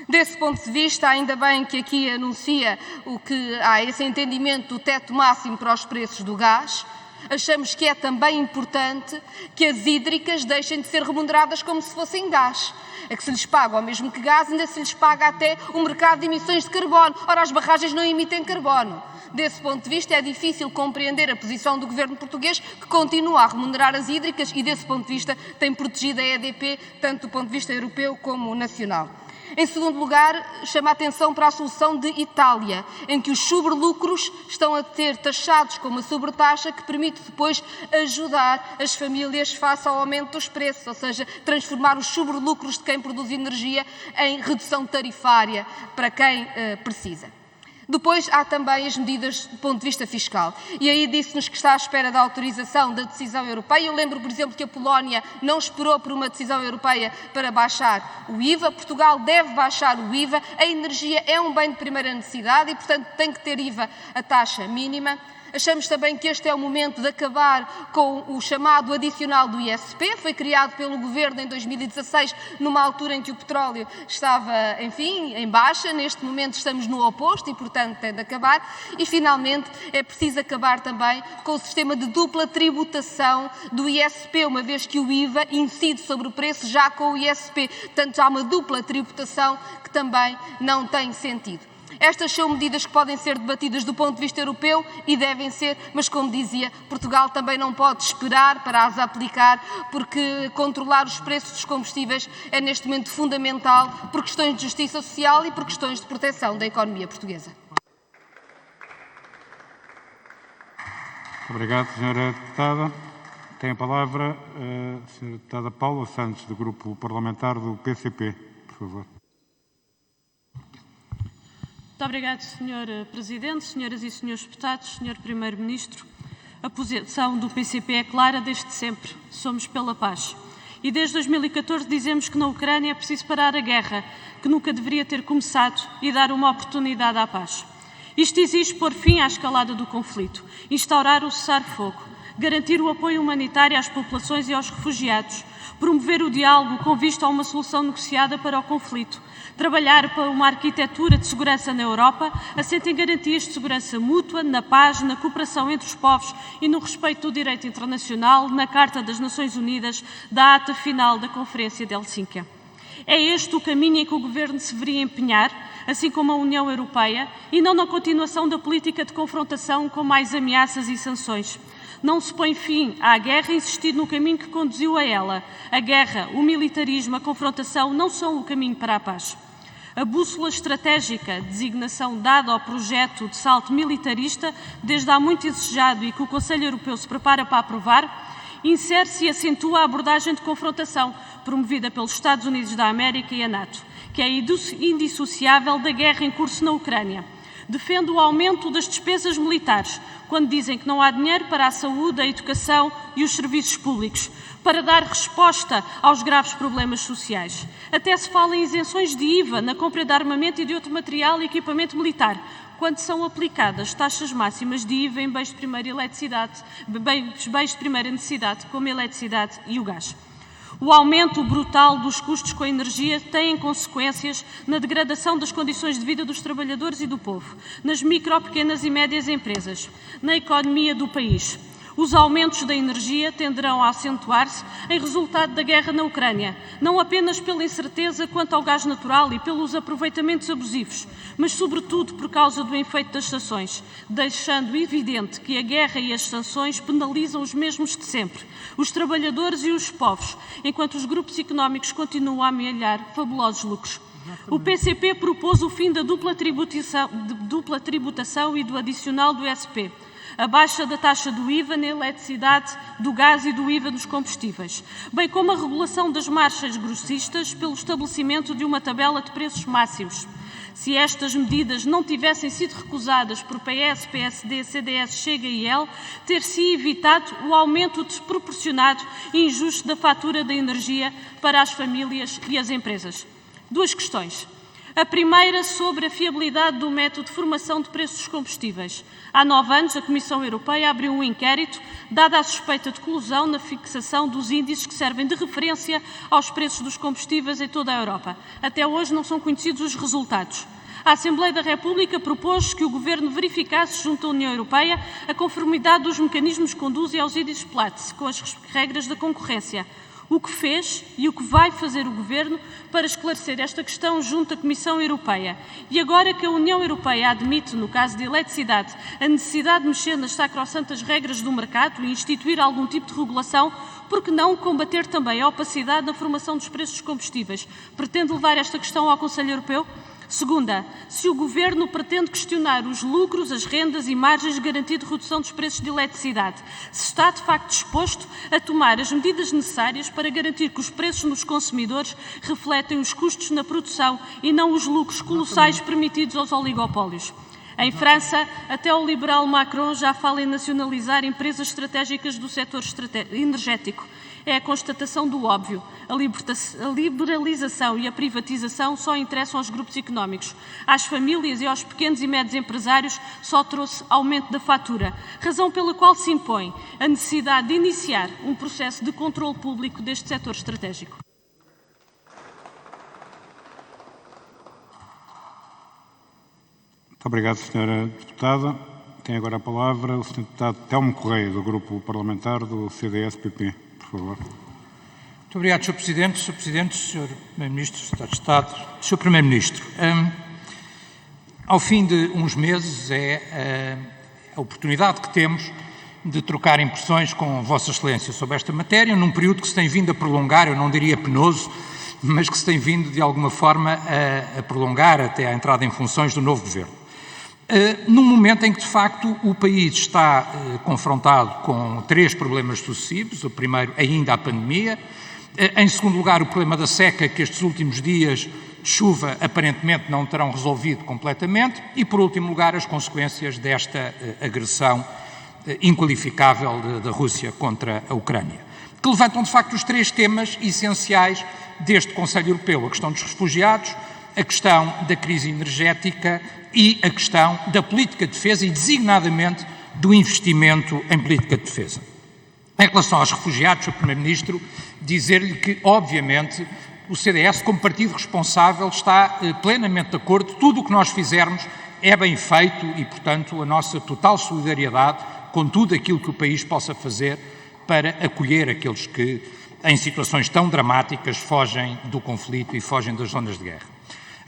Speaker 5: Desse ponto de vista, ainda bem que aqui anuncia há esse entendimento do teto máximo para os preços do gás. Achamos que é também importante que as hídricas deixem de ser remuneradas como se fossem gás. É que se lhes paga ao mesmo que gás, ainda se lhes paga até o mercado de emissões de carbono. Ora, as barragens não emitem carbono. Desse ponto de vista, é difícil compreender a posição do governo português, que continua a remunerar as hídricas e, desse ponto de vista, tem protegido a EDP, tanto do ponto de vista europeu como nacional. Em segundo lugar, chama a atenção para a solução de Itália, em que os sobrelucros estão a ser taxados com uma sobretaxa que permite depois ajudar as famílias face ao aumento dos preços, ou seja, transformar os sobrelucros de quem produz energia em redução tarifária para quem precisa. Depois há também as medidas do ponto de vista fiscal. E aí disse-nos que está à espera da autorização da decisão europeia. Eu lembro, por exemplo, que a Polónia não esperou por uma decisão europeia para baixar o IVA. Portugal deve baixar o IVA. A energia é um bem de primeira necessidade e, portanto, tem que ter IVA a taxa mínima. Achamos também que este é o momento de acabar com o chamado adicional do ISP. Foi criado pelo Governo em 2016, numa altura em que o petróleo estava, enfim, em baixa. Neste momento estamos no oposto e, portanto, tem de acabar. E, finalmente, é preciso acabar também com o sistema de dupla tributação do ISP, uma vez que o IVA incide sobre o preço já com o ISP. Portanto, há uma dupla tributação que também não tem sentido. Estas são medidas que podem ser debatidas do ponto de vista europeu e devem ser, mas como dizia, Portugal também não pode esperar para as aplicar, porque controlar os preços dos combustíveis é neste momento fundamental por questões de justiça social e por questões de proteção da economia portuguesa.
Speaker 1: Obrigado, Sra. Deputada. Tem a palavra a Sra. Deputada Paula Santos, do Grupo Parlamentar do PCP, por favor.
Speaker 6: Muito obrigado, Sr. Presidente, Senhoras e Senhores Deputados, Sr. Primeiro-Ministro. A posição do PCP é clara desde sempre. Somos pela paz. E desde 2014 dizemos que na Ucrânia é preciso parar a guerra, que nunca deveria ter começado, e dar uma oportunidade à paz. Isto exige pôr fim à escalada do conflito, instaurar o cessar-fogo, garantir o apoio humanitário às populações e aos refugiados, promover o diálogo com vista a uma solução negociada para o conflito, trabalhar para uma arquitetura de segurança na Europa assente em garantias de segurança mútua, na paz, na cooperação entre os povos e no respeito do direito internacional, na Carta das Nações Unidas, da ata final da Conferência de Helsínquia. É este o caminho em que o Governo se deveria empenhar, assim como a União Europeia, e não na continuação da política de confrontação com mais ameaças e sanções. Não se põe fim à guerra insistindo no caminho que conduziu a ela. A guerra, o militarismo, a confrontação não são o caminho para a paz. A bússola estratégica, designação dada ao projeto de salto militarista, desde há muito desejado e que o Conselho Europeu se prepara para aprovar, insere-se e acentua a abordagem de confrontação promovida pelos Estados Unidos da América e a NATO, que é indissociável da guerra em curso na Ucrânia. Defende o aumento das despesas militares, quando dizem que não há dinheiro para a saúde, a educação e os serviços públicos, para dar resposta aos graves problemas sociais. Até se fala em isenções de IVA na compra de armamento e de outro material e equipamento militar, quando são aplicadas taxas máximas de IVA em bens de primeira necessidade, como a eletricidade e o gás. O aumento brutal dos custos com a energia tem consequências na degradação das condições de vida dos trabalhadores e do povo, nas micro, pequenas e médias empresas, na economia do país. Os aumentos da energia tenderão a acentuar-se em resultado da guerra na Ucrânia, não apenas pela incerteza quanto ao gás natural e pelos aproveitamentos abusivos, mas sobretudo por causa do efeito das sanções, deixando evidente que a guerra e as sanções penalizam os mesmos de sempre, os trabalhadores e os povos, enquanto os grupos económicos continuam a amealhar fabulosos lucros. O PCP propôs o fim da dupla tributação e do adicional do SP, a baixa da taxa do IVA na eletricidade, do gás e do IVA dos combustíveis, bem como a regulação das margens grossistas pelo estabelecimento de uma tabela de preços máximos. Se estas medidas não tivessem sido recusadas por PS, PSD, CDS, Chega e IEL, ter-se evitado o aumento desproporcionado e injusto da fatura da energia para as famílias e as empresas. Duas questões. A primeira sobre a fiabilidade do método de formação de preços dos combustíveis. Há 9 anos, a Comissão Europeia abriu um inquérito, dada a suspeita de colusão na fixação dos índices que servem de referência aos preços dos combustíveis em toda a Europa. Até hoje não são conhecidos os resultados. A Assembleia da República propôs que o Governo verificasse junto à União Europeia a conformidade dos mecanismos que conduzem aos índices Platts com as regras da concorrência. O que fez e o que vai fazer o Governo para esclarecer esta questão junto à Comissão Europeia. E agora que a União Europeia admite, no caso da eletricidade, a necessidade de mexer nas sacrossantas regras do mercado e instituir algum tipo de regulação, por que não combater também a opacidade na formação dos preços dos combustíveis? Pretende levar esta questão ao Conselho Europeu? Segunda, se o Governo pretende questionar os lucros, as rendas e margens de garantia de redução dos preços de eletricidade, se está de facto disposto a tomar as medidas necessárias para garantir que os preços nos consumidores refletem os custos na produção e não os lucros colossais permitidos aos oligopólios. Em França, até o liberal Macron já fala em nacionalizar empresas estratégicas do setor energético. É a constatação do óbvio. A liberalização e a privatização só interessam aos grupos económicos. Às famílias e aos pequenos e médios empresários só trouxe aumento da fatura, razão pela qual se impõe a necessidade de iniciar um processo de controle público deste setor estratégico.
Speaker 1: Muito obrigado, Sra. Deputada. Tem agora a palavra o Sr. Deputado Telmo Correia, do Grupo Parlamentar do CDS-PP. Por favor.
Speaker 7: Muito obrigado, Sr. Presidente. Sr. Presidente, Sr. Primeiro-Ministro, Secretário de Estado, Sr. Primeiro-Ministro. Ao fim de uns meses é a oportunidade que temos de trocar impressões com Vossa Excelência sobre esta matéria, num período que se tem vindo a prolongar, eu não diria penoso, mas que se tem vindo de alguma forma a prolongar até à entrada em funções do novo Governo. Num momento em que, de facto, o país está confrontado com 3 problemas sucessivos. O primeiro, ainda a pandemia. Em segundo lugar, o problema da seca, que estes últimos dias de chuva aparentemente não terão resolvido completamente. E, por último lugar, as consequências desta agressão inqualificável da Rússia contra a Ucrânia, que levantam, de facto, os 3 temas essenciais deste Conselho Europeu: a questão dos refugiados, a questão da crise energética e a questão da política de defesa e, designadamente, do investimento em política de defesa. Em relação aos refugiados, Sr. Primeiro-Ministro, dizer-lhe que, obviamente, o CDS, como partido responsável, está plenamente de acordo. Tudo o que nós fizermos é bem feito e, portanto, a nossa total solidariedade com tudo aquilo que o país possa fazer para acolher aqueles que, em situações tão dramáticas, fogem do conflito e fogem das zonas de guerra.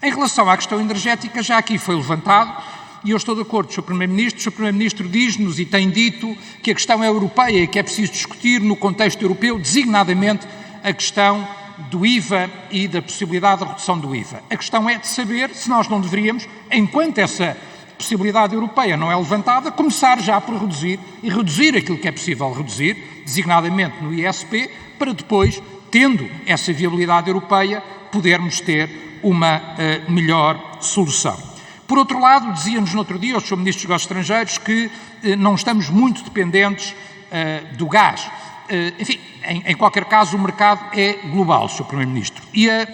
Speaker 7: Em relação à questão energética, já aqui foi levantado, e eu estou de acordo, Sr. Primeiro-Ministro. O Sr. Primeiro-Ministro diz-nos e tem dito que a questão é europeia e que é preciso discutir no contexto europeu, designadamente a questão do IVA e da possibilidade da redução do IVA. A questão é de saber se nós não deveríamos, enquanto essa possibilidade europeia não é levantada, começar já por reduzir e reduzir aquilo que é possível reduzir, designadamente no ISP, para depois, tendo essa viabilidade europeia, podermos ter uma melhor solução. Por outro lado, dizia-nos no outro dia o Sr. Ministro dos Negócios Estrangeiros que não estamos muito dependentes do gás. Enfim, em qualquer caso, o mercado é global, Sr. Primeiro-Ministro. E a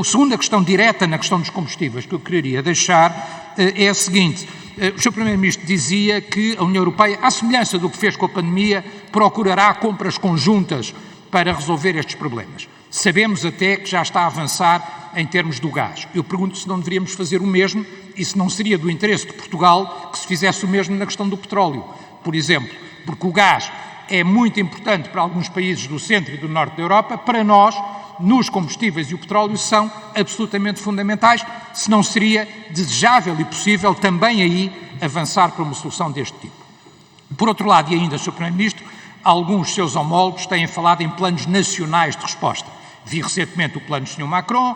Speaker 7: segunda questão direta na questão dos combustíveis que eu queria deixar é a seguinte. O Sr. Primeiro-Ministro dizia que a União Europeia, à semelhança do que fez com a pandemia, procurará compras conjuntas para resolver estes problemas. Sabemos até que já está a avançar em termos do gás. Eu pergunto se não deveríamos fazer o mesmo e se não seria do interesse de Portugal que se fizesse o mesmo na questão do petróleo, por exemplo, porque o gás é muito importante para alguns países do centro e do norte da Europa, para nós, nos combustíveis e o petróleo são absolutamente fundamentais, se não seria desejável e possível também aí avançar para uma solução deste tipo. Por outro lado, e ainda, Sr. Primeiro-Ministro, alguns seus homólogos têm falado em planos nacionais de resposta. Vi recentemente o plano do Sr. Macron,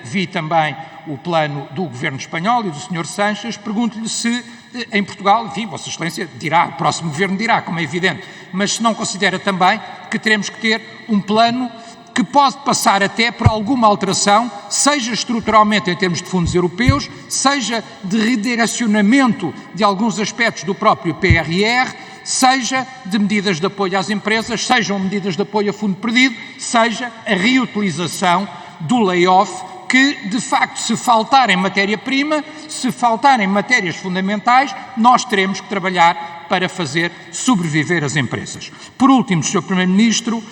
Speaker 7: vi também o plano do Governo espanhol e do Sr. Sánchez. Pergunto-lhe se em Portugal, enfim, Vossa Excelência dirá, o próximo Governo dirá, como é evidente, mas se não considera também que teremos que ter um plano que pode passar até por alguma alteração, seja estruturalmente em termos de fundos europeus, seja de redirecionamento de alguns aspectos do próprio PRR, seja de medidas de apoio às empresas, sejam medidas de apoio a fundo perdido, seja a reutilização do layoff, que de facto, se faltar em matéria-prima, se faltar em matérias fundamentais, nós teremos que trabalhar para fazer sobreviver as empresas. Por último, Sr. Primeiro-Ministro,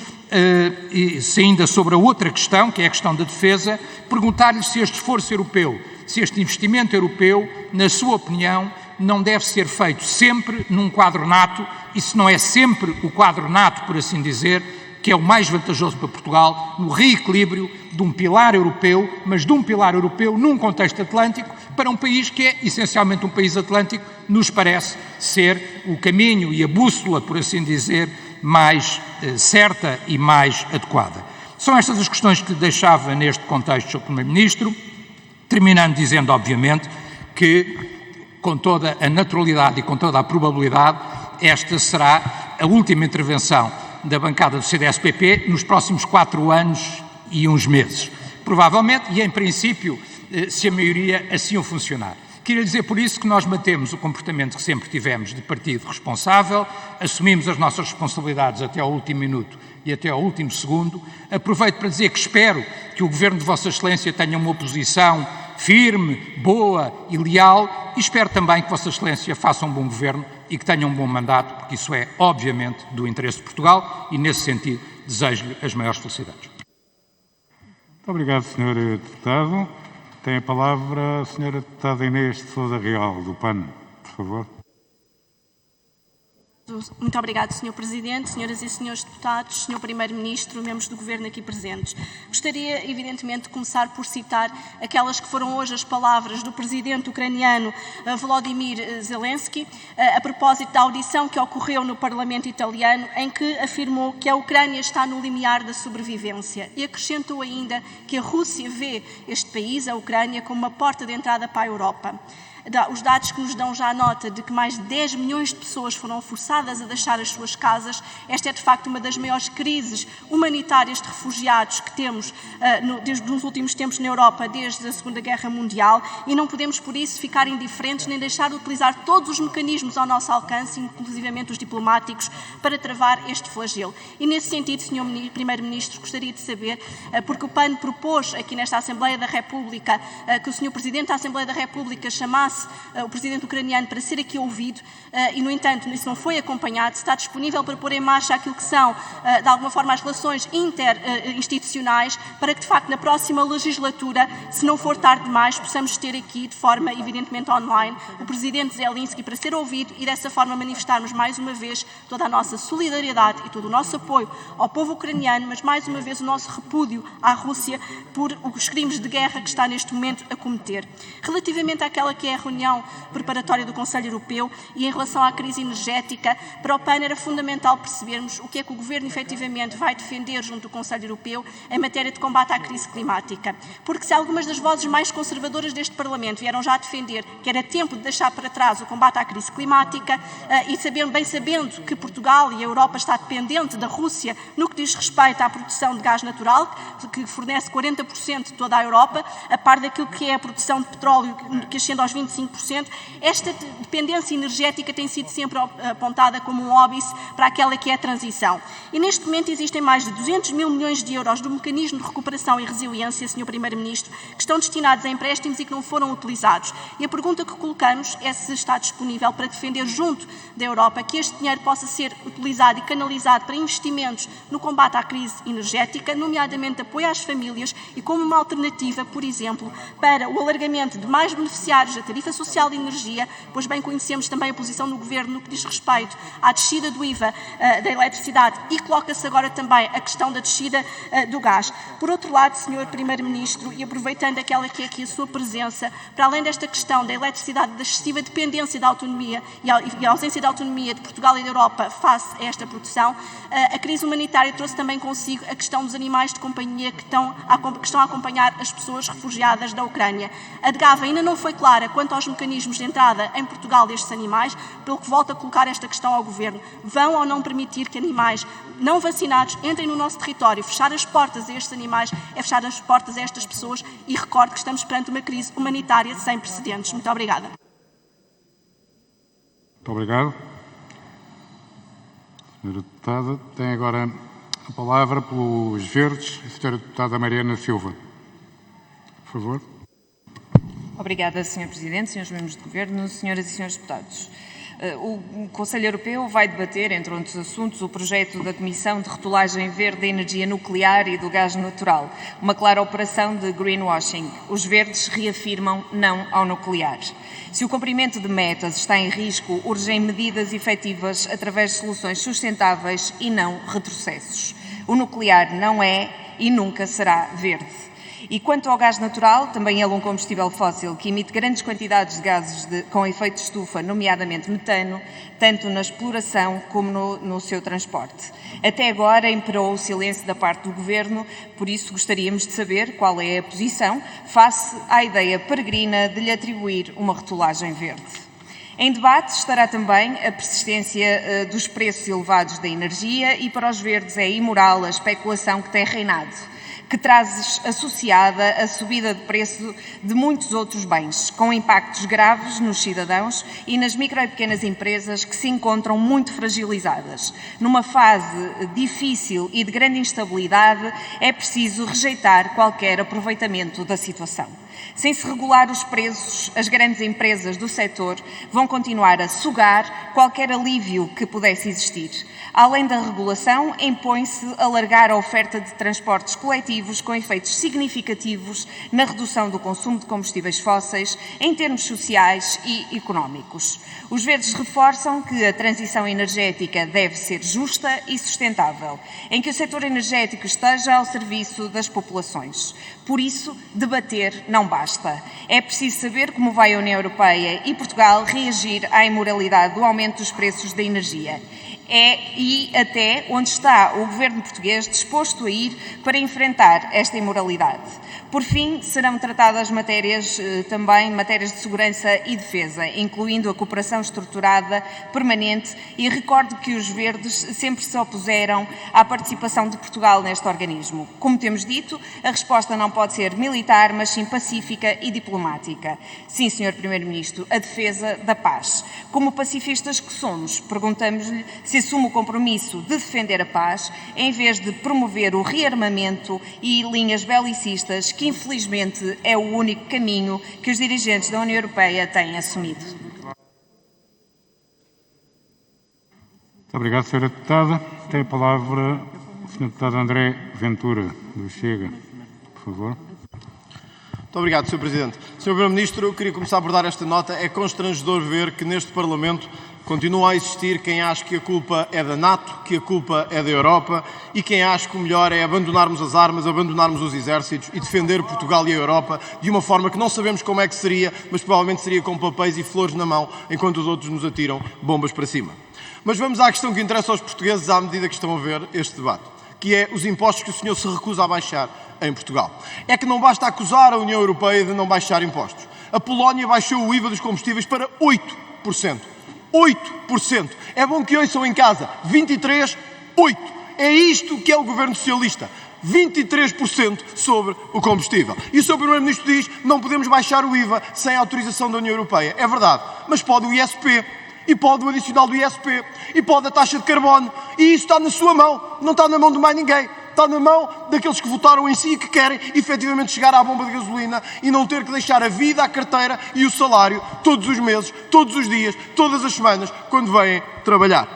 Speaker 7: e ainda sobre a outra questão, que é a questão da defesa, perguntar-lhe se este esforço europeu, se este investimento europeu, na sua opinião, não deve ser feito sempre num quadro NATO, e se não é sempre o quadro NATO, por assim dizer, que é o mais vantajoso para Portugal, no reequilíbrio de um pilar europeu, mas de um pilar europeu num contexto atlântico, para um país que é essencialmente um país atlântico, nos parece ser o caminho e a bússola, por assim dizer, mais certa e mais adequada. São estas as questões que deixava neste contexto, Sr. Primeiro-Ministro, terminando dizendo, obviamente, que com toda a naturalidade e com toda a probabilidade, esta será a última intervenção da bancada do CDS-PP nos próximos 4 anos e uns meses. Provavelmente, e em princípio, se a maioria assim o funcionar. Queria dizer por isso que nós mantemos o comportamento que sempre tivemos de partido responsável, assumimos as nossas responsabilidades até ao último minuto e até ao último segundo. Aproveito para dizer que espero que o Governo de Vossa Excelência tenha uma oposição firme, boa e leal, e espero também que Vossa Excelência faça um bom Governo e que tenha um bom mandato, porque isso é, obviamente, do interesse de Portugal e, nesse sentido, desejo-lhe as maiores felicidades.
Speaker 1: Muito obrigado, Sr. Deputado. Tem a palavra a Sra. Deputada Inês de Sousa Real, do PAN, por favor.
Speaker 8: Muito obrigado, Sr. Presidente, Senhoras e Senhores Deputados, Sr. Primeiro-Ministro, membros do Governo aqui presentes. Gostaria, evidentemente, de começar por citar aquelas que foram hoje as palavras do Presidente ucraniano Volodymyr Zelensky, a propósito da audição que ocorreu no Parlamento italiano, em que afirmou que a Ucrânia está no limiar da sobrevivência e acrescentou ainda que a Rússia vê este país, a Ucrânia, como uma porta de entrada para a Europa. Os dados que nos dão já a nota de que mais de 10 milhões de pessoas foram forçadas a deixar as suas casas. Esta é, de facto, uma das maiores crises humanitárias de refugiados que temos desde os últimos tempos na Europa, desde a Segunda Guerra Mundial, e não podemos, por isso, ficar indiferentes nem deixar de utilizar todos os mecanismos ao nosso alcance, inclusivamente os diplomáticos, para travar este flagelo. E, nesse sentido, Sr. Primeiro-Ministro, gostaria de saber, porque o PAN propôs aqui nesta Assembleia da República que o Sr. Presidente da Assembleia da República chamasse o Presidente ucraniano para ser aqui ouvido e, no entanto, isso não foi acompanhado. Está disponível para pôr em marcha aquilo que são, de alguma forma, as relações interinstitucionais para que, de facto, na próxima legislatura, se não for tarde demais, possamos ter aqui, de forma evidentemente online, o Presidente Zelensky para ser ouvido e, dessa forma, manifestarmos mais uma vez toda a nossa solidariedade e todo o nosso apoio ao povo ucraniano, mas, mais uma vez, o nosso repúdio à Rússia por os crimes de guerra que está neste momento a cometer. Relativamente àquela que é a reunião preparatória do Conselho Europeu e em relação à crise energética, para o PAN era fundamental percebermos o que é que o Governo efetivamente vai defender junto do Conselho Europeu em matéria de combate à crise climática. Porque se algumas das vozes mais conservadoras deste Parlamento vieram já defender que era tempo de deixar para trás o combate à crise climática e bem sabendo que Portugal e a Europa está dependente da Rússia no que diz respeito à produção de gás natural, que fornece 40% de toda a Europa, a par daquilo que é a produção de petróleo, que ascende aos 25%, esta dependência energética tem sido sempre apontada como um óbice para aquela que é a transição. E neste momento existem mais de 200 mil milhões de euros do Mecanismo de Recuperação e Resiliência, Sr. Primeiro-Ministro, que estão destinados a empréstimos e que não foram utilizados. E a pergunta que colocamos é se está disponível para defender junto da Europa que este dinheiro possa ser utilizado e canalizado para investimentos no combate à crise energética, nomeadamente apoio às famílias e como uma alternativa, por exemplo, para o alargamento de mais beneficiários da tarifa social de energia, pois bem conhecemos também a posição do Governo no que diz respeito à descida do IVA da eletricidade e coloca-se agora também a questão da descida do gás. Por outro lado, Sr. Primeiro-Ministro, e aproveitando aquela que é aqui a sua presença, para além desta questão da eletricidade, da excessiva dependência da autonomia e a ausência de autonomia de Portugal e da Europa face a esta produção, a crise humanitária trouxe também consigo a questão dos animais de companhia que estão a acompanhar as pessoas refugiadas da Ucrânia. A DGAV ainda não foi clara quanto aos mecanismos de entrada em Portugal destes animais, pelo que volto a colocar esta questão ao Governo. Vão ou não permitir que animais não vacinados entrem no nosso território? Fechar as portas a estes animais é fechar as portas a estas pessoas e recordo que estamos perante uma crise humanitária sem precedentes. Muito obrigada.
Speaker 1: Muito obrigado. Senhora Deputada, tem agora a palavra pelos Verdes, a Senhora Deputada Mariana Silva. Por favor.
Speaker 9: Obrigada, Sr. Presidente, Srs. Membros do Governo, Senhoras e Srs. Deputados. O Conselho Europeu vai debater, entre outros assuntos, o projeto da Comissão de Rotulagem Verde da Energia Nuclear e do Gás Natural, uma clara operação de greenwashing. Os verdes reafirmam não ao nuclear. Se o cumprimento de metas está em risco, urgem medidas efetivas através de soluções sustentáveis e não retrocessos. O nuclear não é e nunca será verde. E quanto ao gás natural, também ele um combustível fóssil que emite grandes quantidades de gases com efeito de estufa, nomeadamente metano, tanto na exploração como no seu transporte. Até agora imperou o silêncio da parte do Governo, por isso gostaríamos de saber qual é a posição face à ideia peregrina de lhe atribuir uma rotulagem verde. Em debate estará também a persistência dos preços elevados da energia e para os verdes é imoral a especulação que tem reinado, que traz associada a subida de preço de muitos outros bens, com impactos graves nos cidadãos e nas micro e pequenas empresas que se encontram muito fragilizadas. Numa fase difícil e de grande instabilidade, é preciso rejeitar qualquer aproveitamento da situação. Sem se regular os preços, as grandes empresas do setor vão continuar a sugar qualquer alívio que pudesse existir. Além da regulação, impõe-se alargar a oferta de transportes coletivos com efeitos significativos na redução do consumo de combustíveis fósseis em termos sociais e económicos. Os verdes reforçam que a transição energética deve ser justa e sustentável, em que o setor energético esteja ao serviço das populações. Por isso, debater não basta. É preciso saber como vai a União Europeia e Portugal reagir à imoralidade do aumento dos preços da energia. E até onde está o Governo português disposto a ir para enfrentar esta imoralidade. Por fim, serão tratadas também matérias de segurança e defesa, incluindo a cooperação estruturada permanente, e recordo que os verdes sempre se opuseram à participação de Portugal neste organismo. Como temos dito, a resposta não pode ser militar, mas sim pacífica e diplomática. Sim, Sr. Primeiro-Ministro, a defesa da paz. Como pacifistas que somos, perguntamos-lhe se assume o compromisso de defender a paz, em vez de promover o rearmamento e linhas belicistas, que infelizmente é o único caminho que os dirigentes da União Europeia têm assumido.
Speaker 1: Muito obrigado, Sra. Deputada. Tem a palavra o Sr. Deputado André Ventura, do Chega. Por favor.
Speaker 10: Muito obrigado, Sr. Presidente. Sr. Primeiro-Ministro, eu queria começar por dar esta nota. É constrangedor ver que neste Parlamento Continua a existir quem acha que a culpa é da NATO, que a culpa é da Europa e quem acha que o melhor é abandonarmos as armas, abandonarmos os exércitos e defender Portugal e a Europa de uma forma que não sabemos como é que seria, mas provavelmente seria com papéis e flores na mão, enquanto os outros nos atiram bombas para cima. Mas vamos à questão que interessa aos portugueses à medida que estão a ver este debate, que é os impostos que o senhor se recusa a baixar em Portugal. É que não basta acusar a União Europeia de não baixar impostos. A Polónia baixou o IVA dos combustíveis para 8%. 8%. É bom que ouçam em casa. 23, 8. É isto que é o governo socialista. 23% sobre o combustível. E o Sr. Primeiro-Ministro diz que não podemos baixar o IVA sem autorização da União Europeia. É verdade. Mas pode o ISP. E pode o adicional do ISP. E pode a taxa de carbono. E isso está na sua mão. Não está na mão de mais ninguém. Está na mão daqueles que votaram em si e que querem efetivamente chegar à bomba de gasolina e não ter que deixar a vida, a carteira e o salário todos os meses, todos os dias, todas as semanas, quando vêm trabalhar.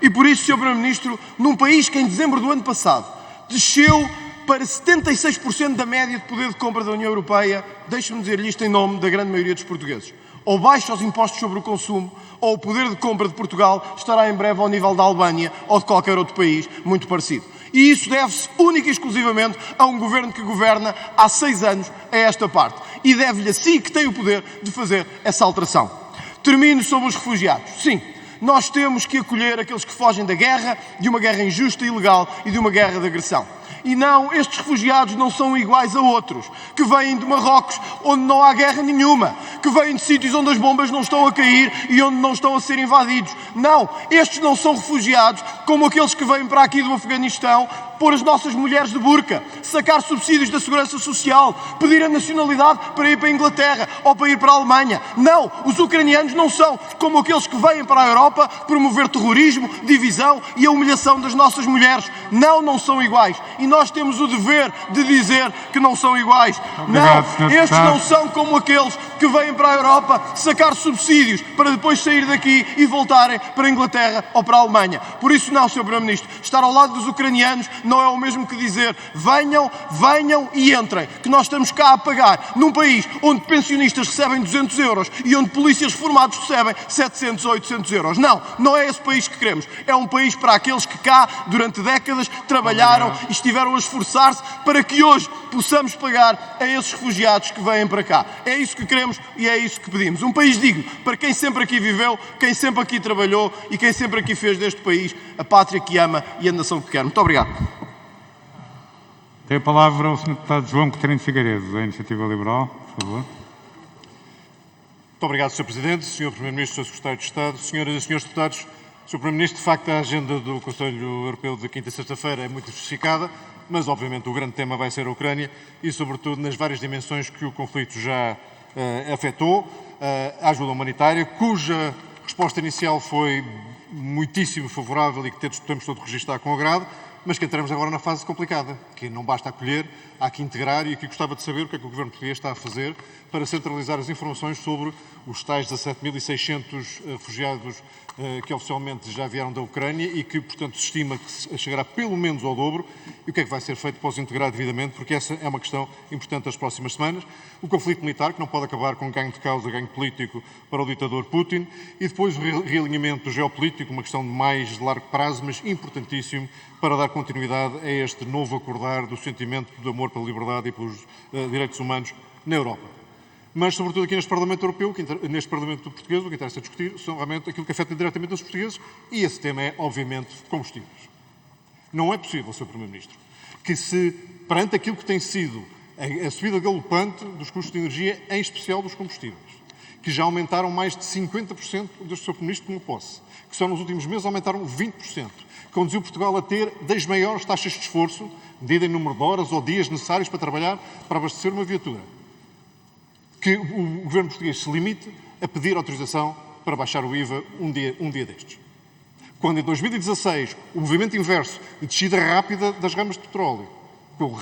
Speaker 10: E por isso, Sr. Primeiro-Ministro, num país que em dezembro do ano passado desceu para 76% da média de poder de compra da União Europeia, deixe-me dizer-lhe isto em nome da grande maioria dos portugueses. Ou baixa os impostos sobre o consumo, ou o poder de compra de Portugal estará em breve ao nível da Albânia ou de qualquer outro país muito parecido. E isso deve-se única e exclusivamente a um governo que governa há 6 anos a esta parte. E deve-lhe a si que tem o poder de fazer essa alteração. Termino sobre os refugiados. Sim, nós temos que acolher aqueles que fogem da guerra, de uma guerra injusta e ilegal e de uma guerra de agressão. E não, estes refugiados não são iguais a outros, que vêm de Marrocos, onde não há guerra nenhuma, que vêm de sítios onde as bombas não estão a cair e onde não estão a ser invadidos. Não, estes não são refugiados como aqueles que vêm para aqui do Afeganistão pôr as nossas mulheres de burca, sacar subsídios da Segurança Social, pedir a nacionalidade para ir para a Inglaterra ou para ir para a Alemanha. Não, os ucranianos não são como aqueles que vêm para a Europa promover terrorismo, divisão e a humilhação das nossas mulheres. Não, não são iguais. E nós temos o dever de dizer que não são iguais. Não, estes não são como aqueles que vêm para a Europa sacar subsídios para depois sair daqui e voltarem para a Inglaterra ou para a Alemanha. Por isso não, Sr. Primeiro-Ministro, estar ao lado dos ucranianos não é o mesmo que dizer venham, venham e entrem, que nós estamos cá a pagar num país onde pensionistas recebem 200 euros e onde polícias reformados recebem 700 ou 800 euros. Não, não é esse país que queremos. É um país para aqueles que cá, durante décadas, trabalharam e estiveram a esforçar-se para que hoje possamos pagar a esses refugiados que vêm para cá. É isso que queremos e é isso que pedimos. Um país digno para quem sempre aqui viveu, quem sempre aqui trabalhou e quem sempre aqui fez deste país a pátria que ama e a nação que quer. Muito obrigado.
Speaker 1: Tem a palavra o Sr. Deputado João Coutinho Figueiredo, da Iniciativa Liberal, por favor.
Speaker 11: Muito obrigado, Sr. Presidente, Sr. Primeiro-Ministro, Sr. Secretário de Estado, Senhoras e Senhores Deputados. Sr. Primeiro-Ministro, de facto, a agenda do Conselho Europeu de quinta e sexta-feira é muito diversificada, mas, obviamente, o grande tema vai ser a Ucrânia e, sobretudo, nas várias dimensões que o conflito já afetou. A ajuda humanitária, cuja resposta inicial foi muitíssimo favorável e que temos todo registrar com agrado, mas que entramos agora na fase complicada, que não basta acolher, há que integrar, e aqui gostava de saber o que é que o Governo português está a fazer para centralizar as informações sobre os tais 17.600 refugiados que oficialmente já vieram da Ucrânia e que, portanto, se estima que chegará pelo menos ao dobro, e o que é que vai ser feito para os integrar devidamente, porque essa é uma questão importante das próximas semanas. O conflito militar, que não pode acabar com ganho de causa, ganho político para o ditador Putin, e depois o realinhamento geopolítico, uma questão de mais de largo prazo, mas importantíssimo para dar continuidade a este novo acordar do sentimento de amor pela liberdade e pelos direitos humanos na Europa. Mas, sobretudo aqui neste Parlamento Europeu, neste Parlamento Português, o que interessa discutir são realmente aquilo que afeta diretamente os portugueses, e esse tema é, obviamente, combustíveis. Não é possível, Sr. Primeiro-Ministro, que se, perante aquilo que tem sido a subida galopante dos custos de energia, em especial dos combustíveis, que já aumentaram mais de 50% desde o Sr. Primeiro-Ministro tomou posse, que só nos últimos meses aumentaram 20%, que conduziu Portugal a ter das maiores taxas de esforço, medida em número de horas ou dias necessários para trabalhar, para abastecer uma viatura, que o Governo português se limite a pedir autorização para baixar o IVA um dia destes. Quando em 2016 o movimento inverso de descida rápida das ramas de petróleo, com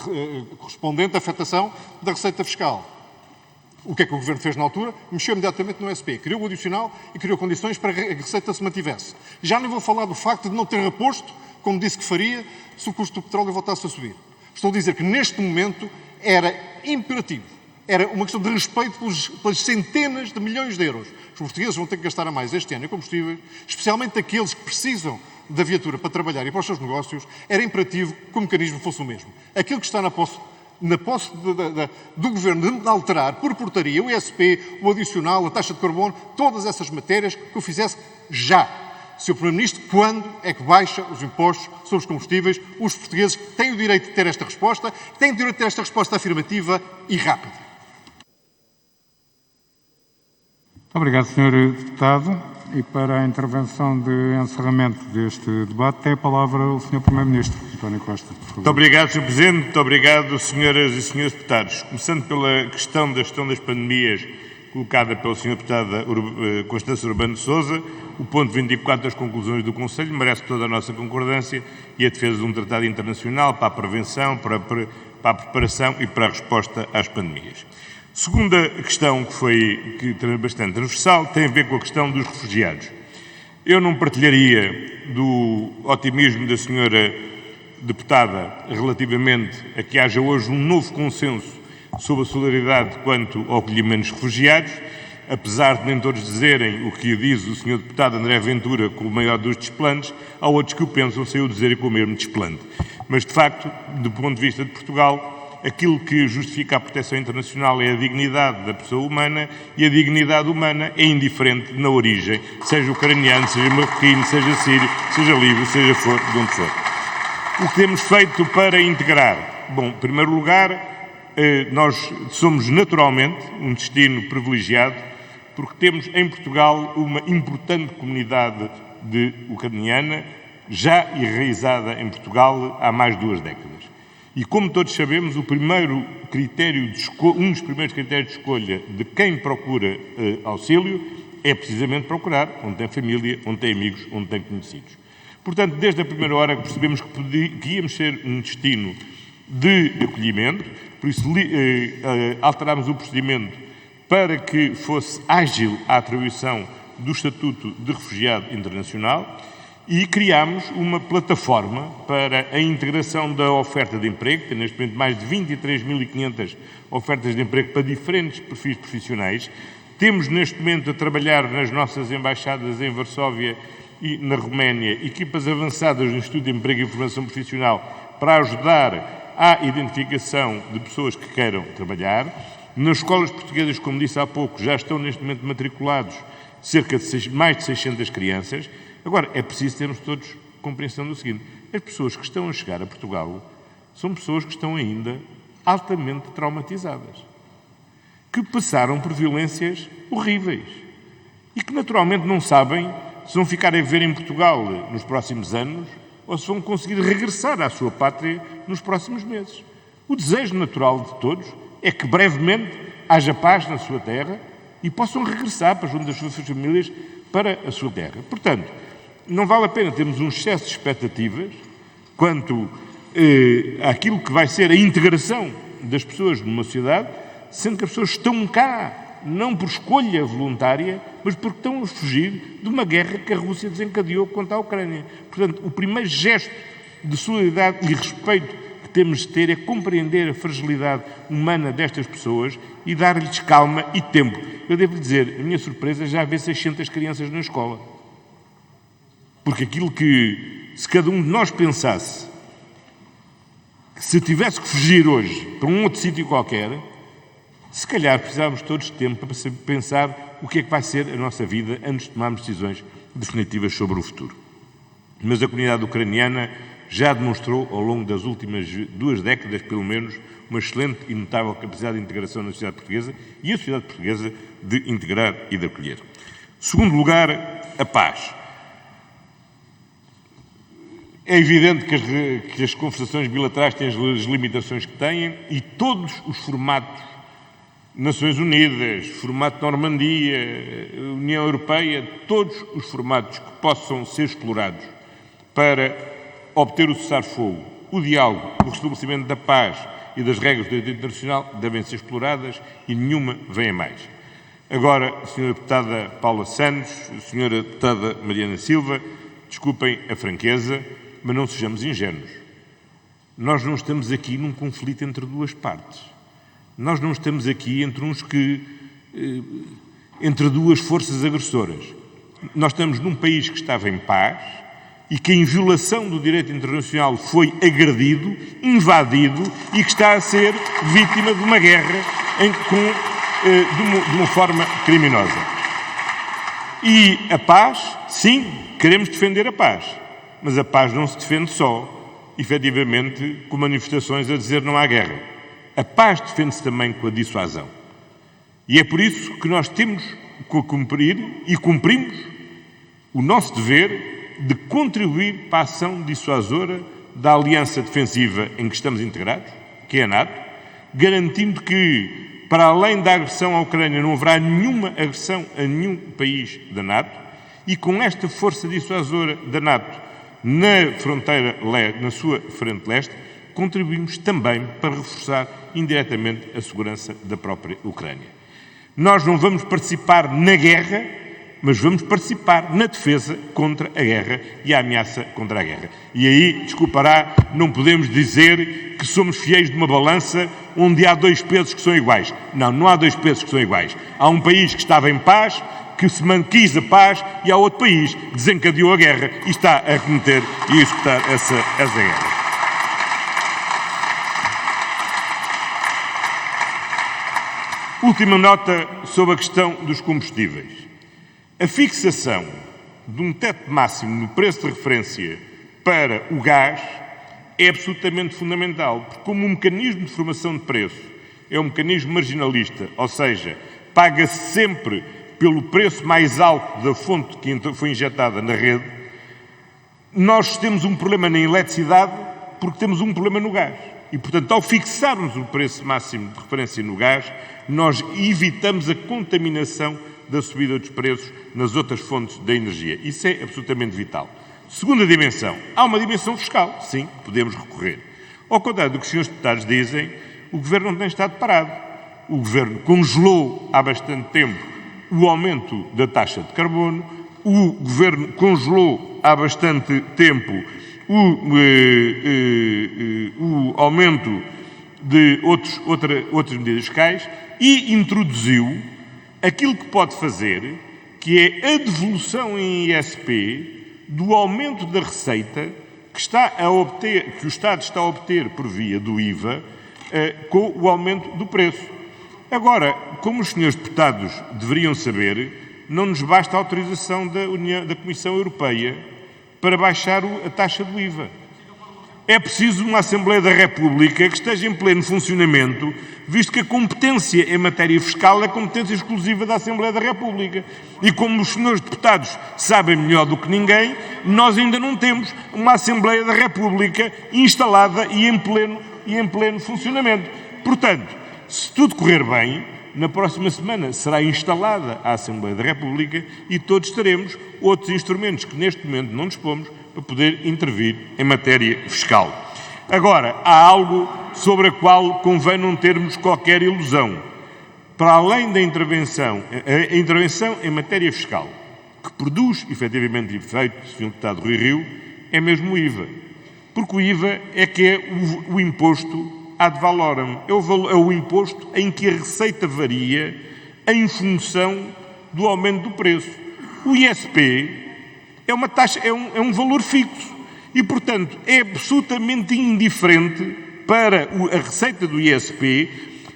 Speaker 11: correspondente afetação da receita fiscal, o que é que o Governo fez na altura? Mexeu imediatamente no SP, criou o adicional e criou condições para que a receita se mantivesse. Já nem vou falar do facto de não ter reposto, como disse que faria, se o custo do petróleo voltasse a subir. Estou a dizer que neste momento era imperativo Era uma questão de respeito pelas centenas de milhões de euros. Os portugueses vão ter que gastar a mais este ano em combustíveis, especialmente aqueles que precisam da viatura para trabalhar e para os seus negócios. Era imperativo que o mecanismo fosse o mesmo. Aquilo que está na posse do Governo de alterar por portaria o ISP, o adicional, a taxa de carbono, todas essas matérias, que o fizesse já. Sr. Primeiro-Ministro, quando é que baixa os impostos sobre os combustíveis? Os portugueses têm o direito de ter esta resposta, têm o direito de ter esta resposta afirmativa e rápida.
Speaker 1: Muito obrigado, Sr. Deputado. E para a intervenção de encerramento deste debate, tem a palavra o Sr. Primeiro-Ministro, António Costa. Por favor.
Speaker 2: Muito obrigado, Sr. Presidente. Muito obrigado, senhoras e senhores deputados. Começando pela questão da gestão das pandemias, colocada pela Sra. Deputada Constância Urbano de Sousa, o ponto 24 das conclusões do Conselho merece toda a nossa concordância e a defesa de um tratado internacional para a prevenção, para a preparação e para a resposta às pandemias. Segunda questão que é bastante transversal tem a ver com a questão dos refugiados. Eu não partilharia do otimismo da senhora deputada relativamente a que haja hoje um novo consenso sobre a solidariedade quanto ao acolhimento dos refugiados, apesar de nem todos dizerem o que diz o senhor deputado André Ventura com o maior dos desplantes, há outros que o pensam sem o dizerem com o mesmo desplante. Mas, de facto, do ponto de vista de Portugal, aquilo que justifica a proteção internacional é a dignidade da pessoa humana e a dignidade humana é indiferente na origem, seja ucraniano, seja marroquino, seja sírio, seja livre, seja de onde for. O que temos feito para integrar? Bom, em primeiro lugar, nós somos naturalmente um destino privilegiado porque temos em Portugal uma importante comunidade ucraniana já enraizada em Portugal há mais de 2 décadas. E como todos sabemos, um dos primeiros critérios de escolha de quem procura auxílio é precisamente procurar onde tem família, onde tem amigos, onde tem conhecidos. Portanto, desde a primeira hora percebemos que íamos ser um destino de acolhimento, por isso alterámos o procedimento para que fosse ágil a atribuição do Estatuto de Refugiado Internacional e criámos uma plataforma para a integração da oferta de emprego, tem neste momento mais de 23.500 ofertas de emprego para diferentes perfis profissionais. Temos neste momento a trabalhar nas nossas embaixadas em Varsóvia e na Roménia equipas avançadas no Instituto de Emprego e Formação Profissional para ajudar à identificação de pessoas que queiram trabalhar. Nas escolas portuguesas, como disse há pouco, já estão neste momento matriculados cerca de mais de 600 crianças. Agora, é preciso termos todos compreensão do seguinte: as pessoas que estão a chegar a Portugal são pessoas que estão ainda altamente traumatizadas, que passaram por violências horríveis e que naturalmente não sabem se vão ficar a viver em Portugal nos próximos anos ou se vão conseguir regressar à sua pátria nos próximos meses. O desejo natural de todos é que brevemente haja paz na sua terra e possam regressar para junto das suas famílias para a sua terra. Portanto, não vale a pena termos um excesso de expectativas quanto àquilo que vai ser a integração das pessoas numa sociedade, sendo que as pessoas estão cá, não por escolha voluntária, mas porque estão a fugir de uma guerra que a Rússia desencadeou contra a Ucrânia. Portanto, o primeiro gesto de solidariedade e respeito que temos de ter é compreender a fragilidade humana destas pessoas e dar-lhes calma e tempo. Eu devo dizer, a minha surpresa, já vê 600 crianças na escola. Porque aquilo que, se cada um de nós pensasse, que se tivesse que fugir hoje para um outro sítio qualquer, se calhar precisávamos todos de tempo para pensar o que é que vai ser a nossa vida antes de tomarmos decisões definitivas sobre o futuro. Mas a comunidade ucraniana já demonstrou, ao longo das últimas 2 décadas, pelo menos, uma excelente e notável capacidade de integração na sociedade portuguesa e a sociedade portuguesa de integrar e de acolher. Segundo lugar, a paz. É evidente que as conversações bilaterais têm as limitações que têm e todos os formatos, Nações Unidas, formato Normandia, União Europeia, todos os formatos que possam ser explorados para obter o cessar-fogo, o diálogo, o restabelecimento da paz e das regras do direito internacional devem ser exploradas e nenhuma vem a mais. Agora, Sra. Deputada Paula Santos, Sra. Deputada Mariana Silva, desculpem a franqueza, mas não sejamos ingênuos. Nós não estamos aqui num conflito entre 2 partes. Nós não estamos aqui entre duas forças agressoras. Nós estamos num país que estava em paz e que, em violação do direito internacional, foi agredido, invadido e que está a ser vítima de uma guerra de uma forma criminosa. E a paz, sim, queremos defender a paz, mas a paz não se defende só, efetivamente, com manifestações a dizer não há guerra. A paz defende-se também com a dissuasão. E é por isso que nós temos que cumprir e cumprimos o nosso dever de contribuir para a ação dissuasora da aliança defensiva em que estamos integrados, que é a NATO, garantindo que, para além da agressão à Ucrânia, não haverá nenhuma agressão a nenhum país da NATO, e com esta força dissuasora da NATO na fronteira leste, na sua frente leste, contribuímos também para reforçar indiretamente a segurança da própria Ucrânia. Nós não vamos participar na guerra, mas vamos participar na defesa contra a guerra e a ameaça contra a guerra. E aí, desculpará, não podemos dizer que somos fiéis de uma balança onde há dois pesos que são iguais. Não, não há dois pesos que são iguais. Há um país que estava em paz, que se quis a paz, e há outro país que desencadeou a guerra e está a cometer e executar essa guerra. Última nota sobre a questão dos combustíveis. A fixação de um teto máximo no preço de referência para o gás é absolutamente fundamental, porque como um mecanismo de formação de preço é um mecanismo marginalista, ou seja, paga-se sempre pelo preço mais alto da fonte que foi injetada na rede, nós temos um problema na eletricidade porque temos um problema no gás. E, portanto, ao fixarmos o preço máximo de referência no gás, nós evitamos a contaminação da subida dos preços nas outras fontes da energia. Isso é absolutamente vital. Segunda dimensão. Há uma dimensão fiscal. Sim, podemos recorrer. Ao contrário do que os senhores deputados dizem, o Governo não tem estado parado. O Governo congelou há bastante tempo o aumento da taxa de carbono, o Governo congelou há bastante tempo o aumento de outras medidas fiscais e introduziu aquilo que pode fazer, que é a devolução em ISP do aumento da receita que o Estado está a obter por via do IVA com o aumento do preço. Agora, como os senhores deputados deveriam saber, não nos basta a autorização da Comissão Europeia para baixar a taxa do IVA. É preciso uma Assembleia da República que esteja em pleno funcionamento, visto que a competência em matéria fiscal é competência exclusiva da Assembleia da República. E como os senhores deputados sabem melhor do que ninguém, nós ainda não temos uma Assembleia da República instalada e em pleno funcionamento. Portanto, se tudo correr bem, na próxima semana será instalada a Assembleia da República e todos teremos outros instrumentos que neste momento não dispomos para poder intervir em matéria fiscal. Agora, há algo sobre a qual convém não termos qualquer ilusão. Para além da intervenção, a intervenção em matéria fiscal, que produz efetivamente efeito, Sr. Deputado Rui Rio, é mesmo o IVA. Porque o IVA é que é o imposto ad valorem, é o imposto em que a receita varia em função do aumento do preço. O ISP é uma taxa, é um valor fixo e, portanto, é absolutamente indiferente para a receita do ISP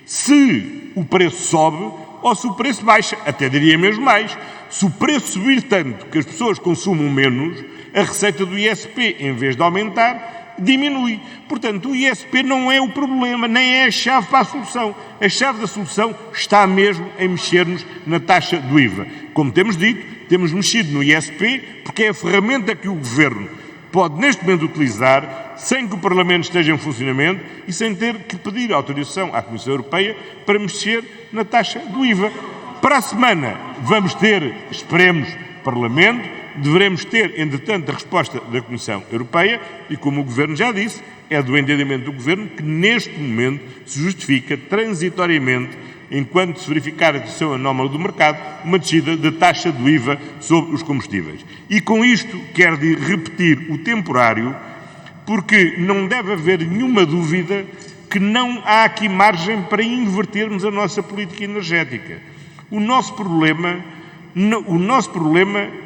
Speaker 2: se o preço sobe ou se o preço baixa. Até diria mesmo mais. Se o preço subir tanto que as pessoas consumam menos, a receita do ISP, em vez de aumentar, diminui. Portanto, o ISP não é o problema, nem é a chave para a solução. A chave da solução está mesmo em mexermos na taxa do IVA. Como temos dito, temos mexido no ISP porque é a ferramenta que o Governo pode neste momento utilizar sem que o Parlamento esteja em funcionamento e sem ter que pedir autorização à Comissão Europeia para mexer na taxa do IVA. Para a semana vamos ter, esperemos, Parlamento. Deveremos ter, entretanto, a resposta da Comissão Europeia e, como o Governo já disse, é do entendimento do Governo que, neste momento, se justifica transitoriamente, enquanto se verificar a situação anómala do mercado, uma descida da taxa do IVA sobre os combustíveis. E com isto quero repetir o temporário, porque não deve haver nenhuma dúvida que não há aqui margem para invertermos a nossa política energética. O nosso problema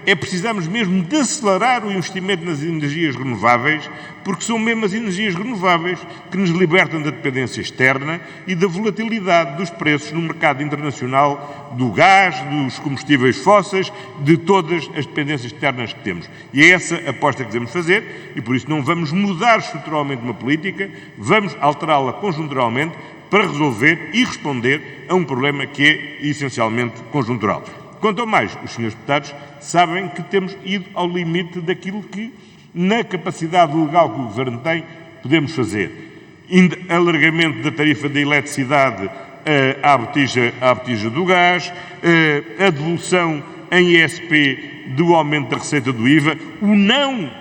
Speaker 2: é precisarmos mesmo de acelerar o investimento nas energias renováveis, porque são mesmo as energias renováveis que nos libertam da dependência externa e da volatilidade dos preços no mercado internacional do gás, dos combustíveis fósseis, de todas as dependências externas que temos. E é essa a aposta que devemos fazer e por isso não vamos mudar estruturalmente uma política, vamos alterá-la conjunturalmente para resolver e responder a um problema que é essencialmente conjuntural. Quanto ao mais, os senhores deputados sabem que temos ido ao limite daquilo que, na capacidade legal que o Governo tem, podemos fazer. Alargamento da tarifa da eletricidade à botija do gás, a devolução em ISP do aumento da receita do IVA, o não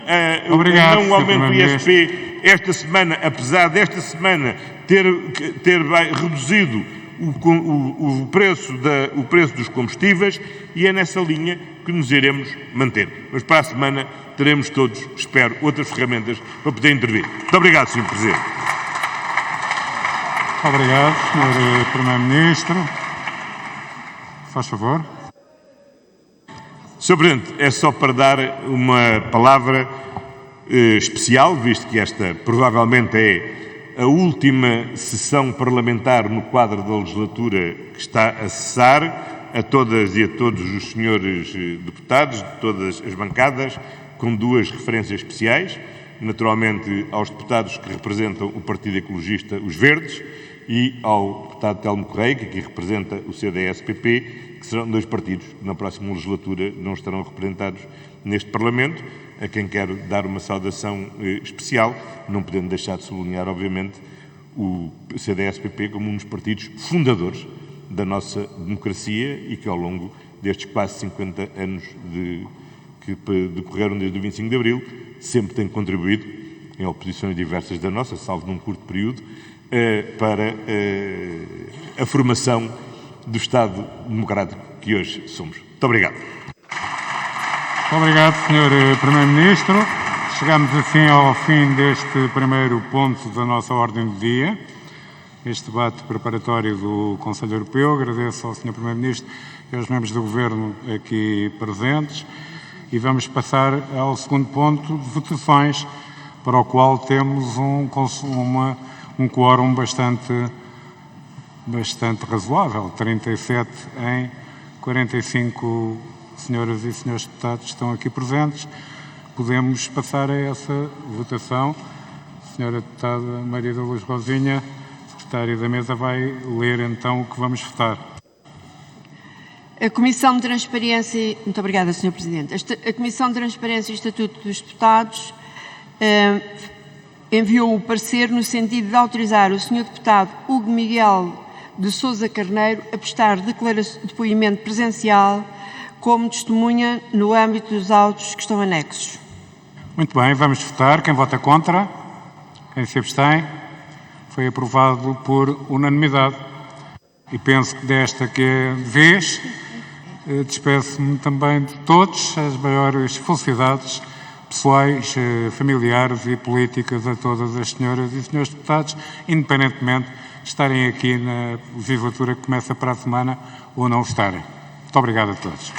Speaker 2: aumento do ISP esta semana, apesar desta semana ter reduzido o preço dos combustíveis, e é nessa linha que nos iremos manter. Mas para a semana teremos todos, espero, outras ferramentas para poder intervir. Muito obrigado, Sr. Presidente.
Speaker 1: Obrigado, Sr. Primeiro-Ministro. Faz favor.
Speaker 2: Sr. Presidente, é só para dar uma palavra especial, visto que esta provavelmente é a última sessão parlamentar no quadro da legislatura que está a cessar, a todas e a todos os senhores deputados de todas as bancadas, com duas referências especiais, naturalmente aos deputados que representam o Partido Ecologista, os Verdes, e ao deputado Telmo Correia, que aqui representa o CDS-PP, que serão dois partidos que na próxima legislatura não estarão representados neste Parlamento, a quem quero dar uma saudação especial, não podendo deixar de sublinhar, obviamente, o CDS-PP como um dos partidos fundadores da nossa democracia e que ao longo destes quase 50 anos que decorreram desde o 25 de Abril, sempre tem contribuído, em oposições diversas da nossa, salvo num curto período, para a formação do Estado democrático que hoje somos. Muito obrigado.
Speaker 1: Obrigado, Sr. Primeiro-Ministro. Chegamos assim ao fim deste primeiro ponto da nossa ordem do dia, este debate preparatório do Conselho Europeu. Agradeço ao Sr. Primeiro-Ministro e aos membros do Governo aqui presentes e vamos passar ao segundo ponto de votações, para o qual temos um quórum bastante razoável, 37 em 45 senhoras e senhores deputados estão aqui presentes. Podemos passar a essa votação. A senhora deputada Maria da Luz Rosinha, secretária da mesa, vai ler então o que vamos votar.
Speaker 12: A Comissão de Transparência... Muito obrigada, Sr. Presidente. A Comissão de Transparência e Estatuto dos Deputados enviou o parecer no sentido de autorizar o Sr. Deputado Hugo Miguel de Sousa Carneiro a prestar depoimento presencial como testemunha no âmbito dos autos que estão anexos.
Speaker 1: Muito bem, vamos votar. Quem vota contra? Quem se abstém? Foi aprovado por unanimidade. E penso que desta vez despeço-me também de todos, as maiores felicidades pessoais, familiares e políticas a todas as senhoras e senhores deputados, independentemente de estarem aqui na legislatura que começa para a semana ou não estarem. Muito obrigado a todos.